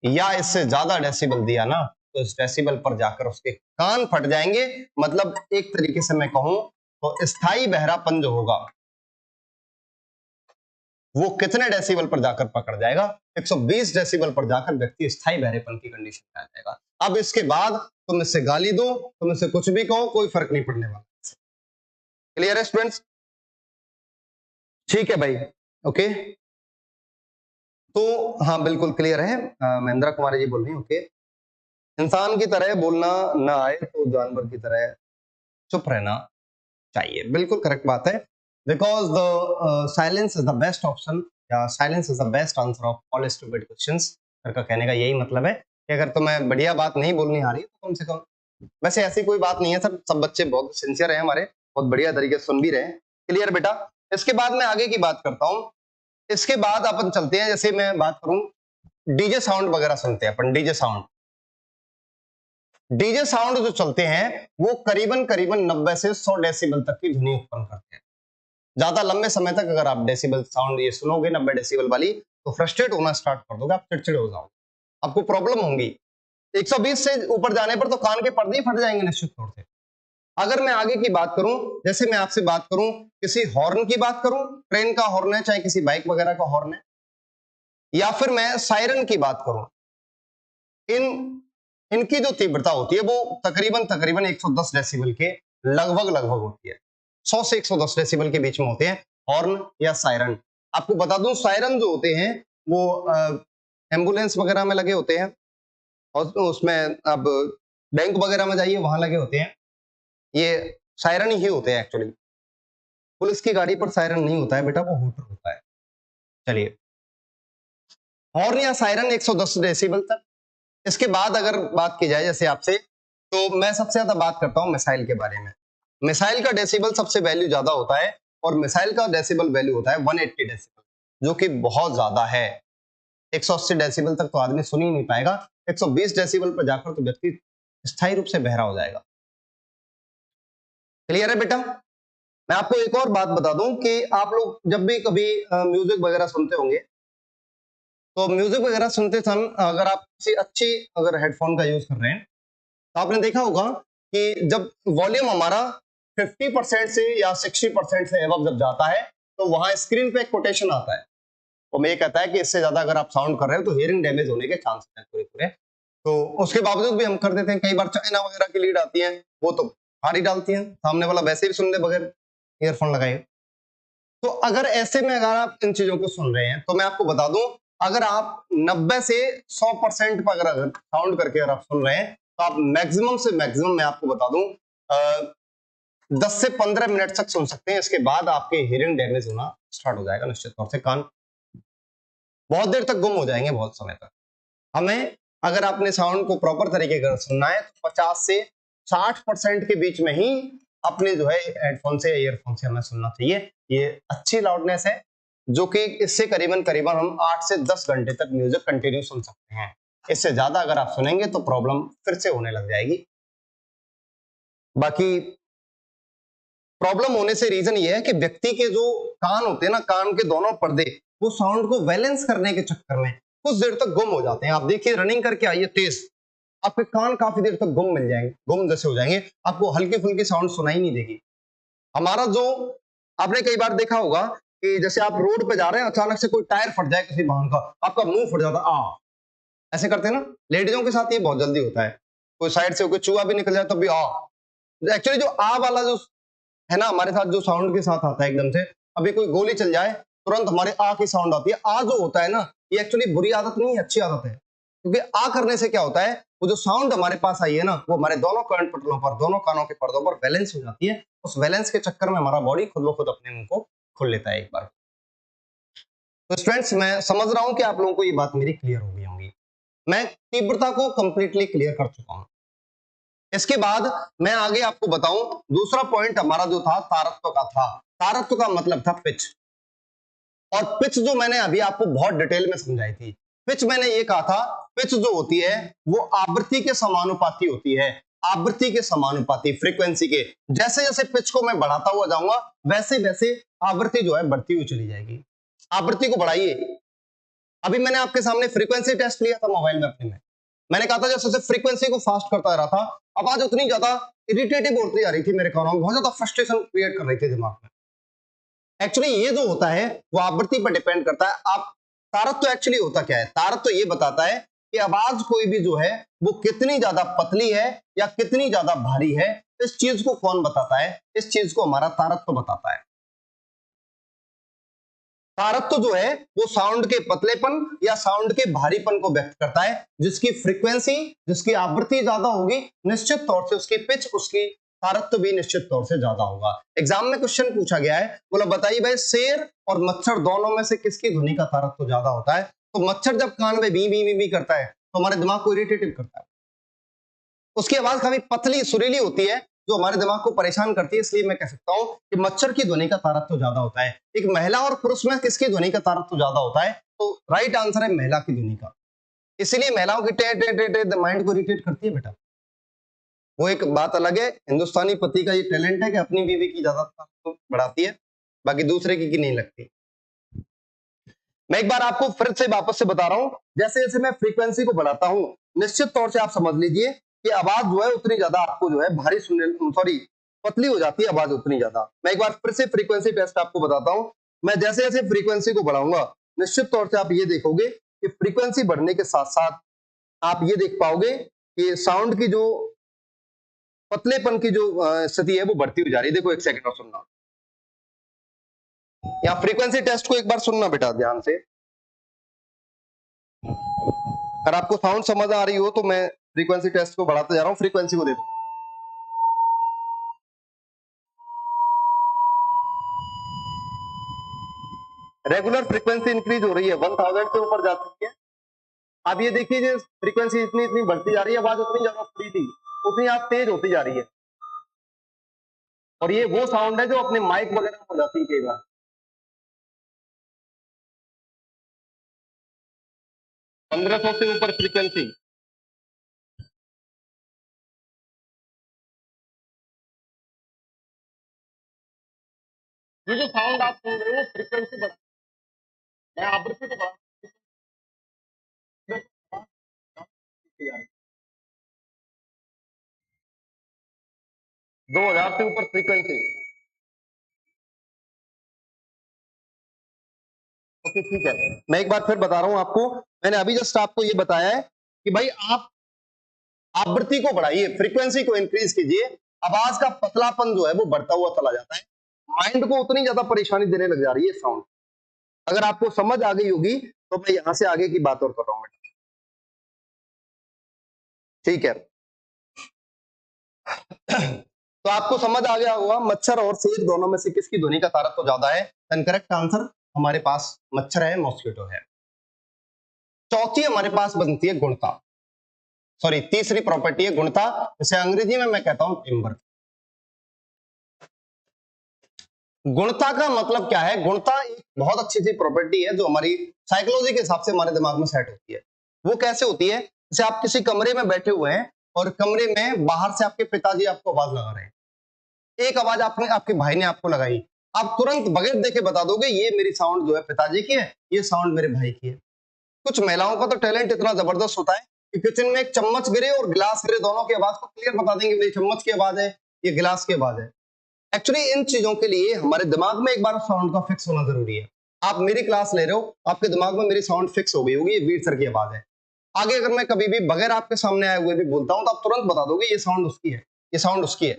या इससे ज्यादा डेसिबल दिया ना, तो इस डेसिबल पर जाकर उसके कान फट जाएंगे। मतलब एक तरीके से मैं कहूं तो स्थायी बहरापन जो होगा वो कितने डेसिबल पर जाकर पकड़ जाएगा? 120 डेसिबल पर जाकर व्यक्ति स्थायी बहरेपन की कंडीशन में आ जाएगा। अब इसके बाद तुम इससे गाली दो, तुम इससे कुछ भी कहो, कोई फर्क नहीं पड़ने वाला। क्लियर है स्टूडेंट्स? ठीक है भाई, ओके। तो हाँ बिल्कुल क्लियर है। महेंद्र कुमारी जी बोल रही है, ओके। इंसान की तरह बोलना ना आए तो जानवर की तरह चुप रहना चाहिए, बिल्कुल करेक्ट बात है। Because the silence is the best option, या silence is the best answer of all stupid questions. Sir का कहने का यही मतलब है कि अगर तुम्हें बढ़िया बात नहीं बोलनी आ रही तो कम से कम, वैसे ऐसी कोई बात नहीं है सर, सब बच्चे बहुत सिंसियर हैं हमारे, बहुत बढ़िया तरीके से सुन भी रहे हैं। क्लियर बेटा? इसके बाद मैं आगे की बात करता हूँ। इसके बाद अपन चलते हैं, जैसे मैं बात करूं डीजे साउंड वगैरह सुनते हैं अपन, डीजे साउंड। डीजे साउंड जो चलते हैं वो करीबन करीबन 90 से 100 डेसिबल तक की ध्वनि उत्पन्न करते हैं। ज्यादा लंबे समय तक अगर आप डेसिबल साउंड ये सुनोगे 90 डेसिबल वाली, तो फ्रस्ट्रेट होना स्टार्ट कर दोगे, आप चिड़चिड़े हो जाओगे, आपको प्रॉब्लम होंगी। 120 से ऊपर जाने पर तो कान के पर्दे ही फट जाएंगे निश्चित तौर से। अगर मैं आगे की बात करूं, जैसे मैं आपसे बात करूं किसी हॉर्न की बात करूं, ट्रेन का हॉर्न है, चाहे किसी बाइक वगैरह का हॉर्न है, या फिर मैं सायरन की बात करूं, इनकी जो तीव्रता होती है वो तकरीबन तकरीबन 110 डेसिबल के लगभग होती है। 100 से 110 डेसिबल के बीच में होते हैं हॉर्न या सायरन। आपको बता दूं सायरन जो होते हैं वो एम्बुलेंस वगैरह में लगे होते हैं, और उसमें अब बैंक वगैरह में जाइए वहां लगे होते हैं, ये सायरन ही होते हैं एक्चुअली। पुलिस की गाड़ी पर सायरन नहीं होता है बेटा, वो हूटर होता है। चलिए, हॉर्न या सायरन 110 डेसिबल तक। इसके बाद अगर बात की जाए जैसे आपसे, तो मैं सबसे ज्यादा बात करता हूं मिसाइल के बारे में। मिसाइल का डेसिबल सबसे वैल्यू ज्यादा होता है, और मिसाइल का डेसिबल वैल्यू होता है 180 डेसिबल, जो कि बहुत ज्यादा है। 180 डेसिबल तक तो आदमी सुन ही नहीं पाएगा, 120 डेसिबल पर जाकर तो व्यक्ति स्थायी रूप से बहरा हो जाएगा। क्लियर है बेटा? मैं आपको एक और बात बता दूं कि आप लोग जब भी कभी म्यूजिक वगैरह सुनते होंगे, तो म्यूजिक वगैरह सुनते समय अगर आप किसी अच्छी अगर हेडफोन का यूज कर रहे हैं, तो आपने देखा होगा कि जब वॉल्यूम हमारा 50% से या 60% से एबव जब जाता है, तो वहां स्क्रीन पे एक कोटेशन आता है, वो में ये कहता है कि इससे ज्यादा अगर आप साउंड कर रहे हो तो हियरिंग डैमेज होने के चांसेस हैं पूरे पूरे। तो उसके बावजूद भी हम कर देते हैं। कई बार चाइना वगैरह की लीड आती है, वो तो भारी डालती है, सामने वाला वैसे भी सुन ले बगैर ईयरफोन लगाए। तो अगर ऐसे में अगर आप इन चीजों को सुन रहे हैं, तो मैं आपको बता दूं, अगर आप 90 से 100% पर अगर साउंड करके अगर आप सुन रहे हैं, तो आप मैक्सिमम से मैक्सिमम मैं आपको बता दूं 10 से 15 मिनट तक सुन सकते हैं। इसके बाद आपके हियरिंग डैमेज होना स्टार्ट हो जाएगा निश्चित तौर से, कान बहुत देर तक गुम हो जाएंगे, बहुत समय तक। हमें अगर आपने साउंड को प्रॉपर तरीके से सुनना है तो 50 से 60% के बीच में ही अपने जो है हेडफोन से ईयरफोन से हमें सुनना चाहिए। ये अच्छी लाउडनेस है जो कि इससे करीबन करीबन हम 8 से 10 घंटे तक म्यूजिक कंटिन्यू सुन सकते हैं। इससे ज्यादा अगर आप सुनेंगे तो प्रॉब्लम फिर से होने लग जाएगी। बाकी प्रॉब्लम होने से रीजन ये है कि व्यक्ति के जो कान होते हैं ना, कान के दोनों पर्दे वो साउंड को बैलेंस करने के चक्कर में कुछ देर तक गुम हो जाते हैं। आप देखिए, रनिंग करके आइए तेज, आपके कान काफी देर तक गुम मिल जाएंगे, गुम जैसे हो जाएंगे, आपको हल्की फुल्की साउंड सुनाई नहीं देगी। हमारा जो, आपने कई बार देखा होगा कि जैसे आप रोड पे जा रहे हैं, अचानक से कोई टायर फट जाए किसी वाहन का, आपका मुंह फट जाता आ, ऐसे करते हैं ना। लेडीजों के साथ ये बहुत जल्दी होता है, कोई साइड से कोई चूहा भी निकल जाए तब भी आ। एक्चुअली जो आ वाला जो है ना, हमारे साथ जो साउंड के साथ आता है एकदम से, अभी कोई गोली चल जाए तुरंत हमारे आ की साउंड आती है। आ जो होता है ना, ये एक्चुअली बुरी आदत नहीं है, अच्छी आदत है। क्योंकि आ करने से क्या होता है, वो जो साउंड हमारे पास आई है ना, वो हमारे दोनों कान पटलों पर, दोनों कानों के पर्दों पर बैलेंस हो जाती है। उस बैलेंस के चक्कर में हमारा बॉडी खुद ब खुद अपने मुंह को खोल लेता है एक बार। तो स्टूडेंट्स, मैं समझ रहा हूं कि आप लोगों को ये बात मेरी क्लियर हो गई होंगी। मैं तीव्रता को कंप्लीटली क्लियर कर चुका हूं। इसके बाद मैं आगे आपको बताऊं, दूसरा पॉइंट हमारा जो था तारत्व का था। तारत्व का मतलब था पिच। और पिच जो मैंने अभी आपको बहुत डिटेल में समझाई थी, पिच मैंने ये कहा था, पिच जो होती है वो आवृत्ति के समानुपाती होती है। आवृत्ति के समानुपाती, फ्रीक्वेंसी के। जैसे जैसे पिच को मैं बढ़ाता हुआ जाऊंगा वैसे वैसे आवृत्ति जो है बढ़ती हुई चली जाएगी। आवृत्ति को बढ़ाइए। अभी मैंने आपके सामने फ्रीक्वेंसी टेस्ट लिया था मोबाइल में अपने में, मैंने कहा था जैसे जैसे फ्रीक्वेंसी को फास्ट करता रहा था, आवाज उतनी ज्यादा इरिटेटिव होती जा रही थी मेरे कानों में, बहुत ज्यादा फ्रस्ट्रेशन क्रिएट कर रही थी दिमाग में। एक्चुअली ये जो होता है वो आवृत्ति पर डिपेंड करता है। आप, तारत्व एक्चुअली होता क्या है, तारत्व ये बताता है कि आवाज कोई भी जो है वो कितनी ज्यादा पतली है या कितनी ज्यादा भारी है। इस चीज को कौन बताता है, इस चीज को हमारा तारत्व बताता है। तारत्व जो है वो साउंड के पतलेपन या साउंड के भारीपन को व्यक्त करता है। जिसकी फ्रीक्वेंसी, जिसकी आवृत्ति ज्यादा होगी, निश्चित तौर से उसकी पिच, उसकी तारत्व भी निश्चित तौर से ज्यादा होगा। एग्जाम में क्वेश्चन पूछा गया है, बोला बताइए भाई शेर और मच्छर दोनों में से किसकी ध्वनि का तारत्व ज्यादा होता है। तो मच्छर जब कान में भी भी करता है तो हमारे दिमाग को इरिटेटिव करता है। उसकी आवाज काफी पतली सुरीली होती है जो हमारे दिमाग को परेशान करती है। इसलिए मैं कह सकता हूं कि मच्छर की ध्वनि का तारत्व ज्यादा होता है। एक महिला और पुरुष में किसकी ध्वनि का तारत्व ज्यादा होता है, तो राइट आंसर है महिला की ध्वनि का। इसलिए महिलाओं की टे टे टे टे माइंड को इरिटेट करती है बेटा। वो एक बात अलग है, हिंदुस्तानी पति का ये टैलेंट है कि अपनी बीवी की ज्यादा तारत्व बढ़ाती है, बाकी दूसरे की नहीं लगती। मैं एक बार आपको फिर से वापस से बता रहा हूं, जैसे जैसे मैं फ्रीक्वेंसी को बढ़ाता हूं, निश्चित तौर से आप समझ लीजिए कि आवाज जो है उतनी ज्यादा आपको जो है भारी सुनने, सॉरी पतली हो जाती है आवाज उतनी ज्यादा। मैं एक बार फिर से फ्रीक्वेंसी टेस्ट आपको बताता हूं। मैं जैसे जैसे फ्रीक्वेंसी को बढ़ाऊंगा निश्चित तौर से आप ये देखोगे कि फ्रीक्वेंसी बढ़ने के साथ साथ आप ये देख पाओगे कि साउंड की जो पतलेपन की जो स्थिति है वो बढ़ती हुई जा रही है। देखो एक सेकंड और सुनना, यहाँ फ्रीक्वेंसी टेस्ट को एक बार सुनना बेटा ध्यान से। अगर आपको साउंड समझ आ रही हो तो मैं फ्रीक्वेंसी टेस्ट को बढ़ाते जा रहा हूं। फ्रीक्वेंसी को देखो, रेगुलर फ्रीक्वेंसी इंक्रीज हो रही है, 1000 से ऊपर जा चुकी है। आप ये देखिए फ्रीक्वेंसी इतनी इतनी बढ़ती जा रही है, आवाज उतनी ज्यादा फ्री थी उतनी आप तेज होती जा रही है। और ये वो साउंड है जो अपने माइक वगैरह में हो जाती है कई बार। 1500 से ऊपर फ्रीक्वेंसी, ये जो साउंड आप सुन रहे हो फ्रीक्वेंसी बढ़ा, मैं आवृत्ति को बढ़ा 2000 से ऊपर फ्रीक्वेंसी। ओके ठीक है, मैं एक बार फिर बता रहा हूं आपको। मैंने अभी जस्ट आपको ये बताया है कि भाई आप आवृत्ति को बढ़ाइए, फ्रीक्वेंसी को इंक्रीज कीजिए, आवाज का पतलापन जो है वो बढ़ता हुआ चला जाता है। माइंड को उतनी ज्यादा परेशानी देने लग जा रही है साउंड। अगर आपको समझ आ गई होगी तो मैं यहां से आगे की बात और कर रहा हूं बेटा, ठीक है। तो आपको समझ आ गया होगा मच्छर और शेर दोनों में से किसकी ध्वनि का तारत्व ज्यादा है। करेक्ट आंसर हमारे पास मच्छर है, मॉस्किटो है। चौथी हमारे पास बनती है गुणता। सॉरी तीसरी प्रॉपर्टी है गुणता, जिसे अंग्रेजी में मैं कहता हूं टिम्बर। गुणता का मतलब क्या है? गुणता एक बहुत अच्छी सी प्रॉपर्टी है जो हमारी साइकोलॉजी के हिसाब से हमारे दिमाग में सेट होती है। वो कैसे होती है? जैसे आप किसी कमरे में बैठे हुए हैं और कमरे में बाहर से आपके पिताजी आपको आवाज लगा रहे हैं, एक आवाज आपके भाई ने आपको लगाई, आप तुरंत बगैर देखे बता दोगे ये मेरी साउंड जो है पिताजी की है, ये साउंड मेरे भाई की है। कुछ महिलाओं का तो टैलेंट इतना जबरदस्त होता है कि किचन में एक चम्मच गिरे और गिलास गिरे, दोनों की आवाज को क्लियर बता देंगे, ये चम्मच की आवाज है, ये गिलास की आवाज है। एक्चुअली इन चीजों के लिए हमारे दिमाग में एक बार साउंड का फिक्स होना जरूरी है। आप मेरी क्लास ले रहे हो, आपके दिमाग में मेरी साउंड फिक्स हो गई होगी, ये वीर सर की आवाज है। आगे अगर मैं कभी भी बगैर आपके सामने आए हुए भी बोलता हूं तो आप तुरंत बता दोगे ये साउंड उसकी है, ये साउंड उसकी है।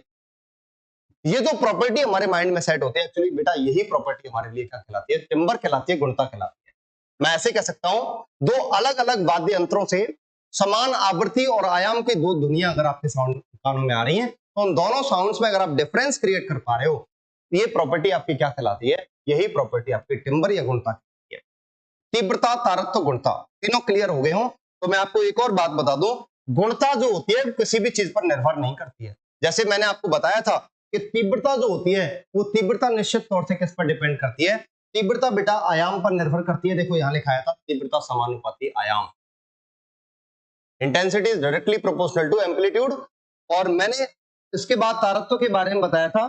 ये जो प्रॉपर्टी हमारे माइंड में सेट होती है, एक्चुअली बेटा यही प्रॉपर्टी हमारे लिए क्या कहलाती है? टिम्बर कहलाती है, गुणता कहलाती है। मैं ऐसे कह सकता हूं, दो अलग अलग वाद्य यंत्रों से समान आवृत्ति और आयाम की दो दुनिया अगर आपके साउंड कानों में आ रही है, तो उन दोनों साउंड्स में अगर आप डिफरेंस क्रिएट कर पा रहे हो, ये प्रॉपर्टी आपकी क्या कहलाती है? यही प्रॉपर्टी आपकी टिम्बर या गुणता कहलाती है। तीव्रता, तारत्व, गुणता तीनों क्लियर हो गए हो तो मैं आपको एक और बात बता दूं, गुणता जो होती है किसी भी चीज पर निर्भर नहीं करती है। जैसे मैंने आपको बताया था कि तीव्रता जो होती है वो तीव्रता निश्चित तौर से किस पर डिपेंड करती है? तीव्रता बेटा आयाम पर निर्भर करती है। देखो यहां लिखाया था तीव्रता समानुपाती आयाम, intensity is directly proportional to amplitude. और मैंने इसके बाद तारत्व के बारे में बताया था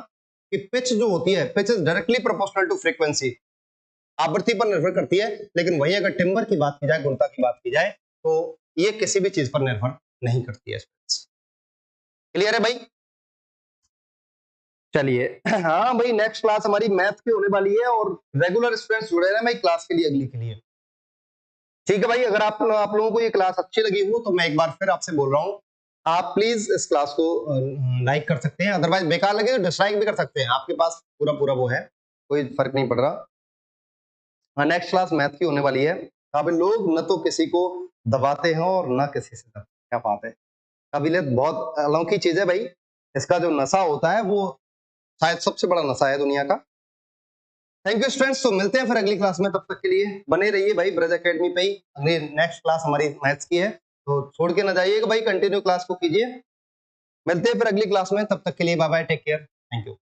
कि पिच जो होती है, pitch is directly proportional to frequency, आवृत्ति पर निर्भर करती है। लेकिन वही अगर टिम्बर की बात की जाए, गुणता की बात की जाए, तो ये किसी भी चीज पर निर्भर नहीं करती है। क्लियर है भाई? चलिए हाँ भाई, नेक्स्ट क्लास हमारी मैथ की होने वाली है और रेगुलर स्टूडेंट्स जुड़े रहे भाई क्लास के लिए, अगली के लिए। ठीक है भाई, अगर आप लोगों को ये क्लास अच्छी लगी हो तो मैं एक बार फिर आपसे बोल रहा हूँ, आप प्लीज इस क्लास को लाइक कर सकते हैं, अदरवाइज बेकार लगे तो डिसलाइक भी कर सकते हैं, आपके पास पूरा पूरा वो है, कोई फर्क नहीं पड़ रहा। नेक्स्ट क्लास मैथ की होने वाली है। अब लोग न तो किसी को दबाते हैं और न किसी से दबाते, क्या बात है, काबिलियत बहुत अलौकिक चीज है भाई। इसका जो नशा होता है वो शायद सबसे बड़ा नशा है दुनिया का। थैंक यू स्टूडेंट्स, तो मिलते हैं फिर अगली क्लास में, तब तक के लिए बने रहिए भाई ब्रज एकेडमी पे ही। अगली नेक्स्ट क्लास हमारी मैथ्स की है, तो छोड़ के ना जाइएगा भाई, कंटिन्यू क्लास को कीजिए। मिलते हैं फिर अगली क्लास में, तब तक के लिए bye bye, take care, thank you.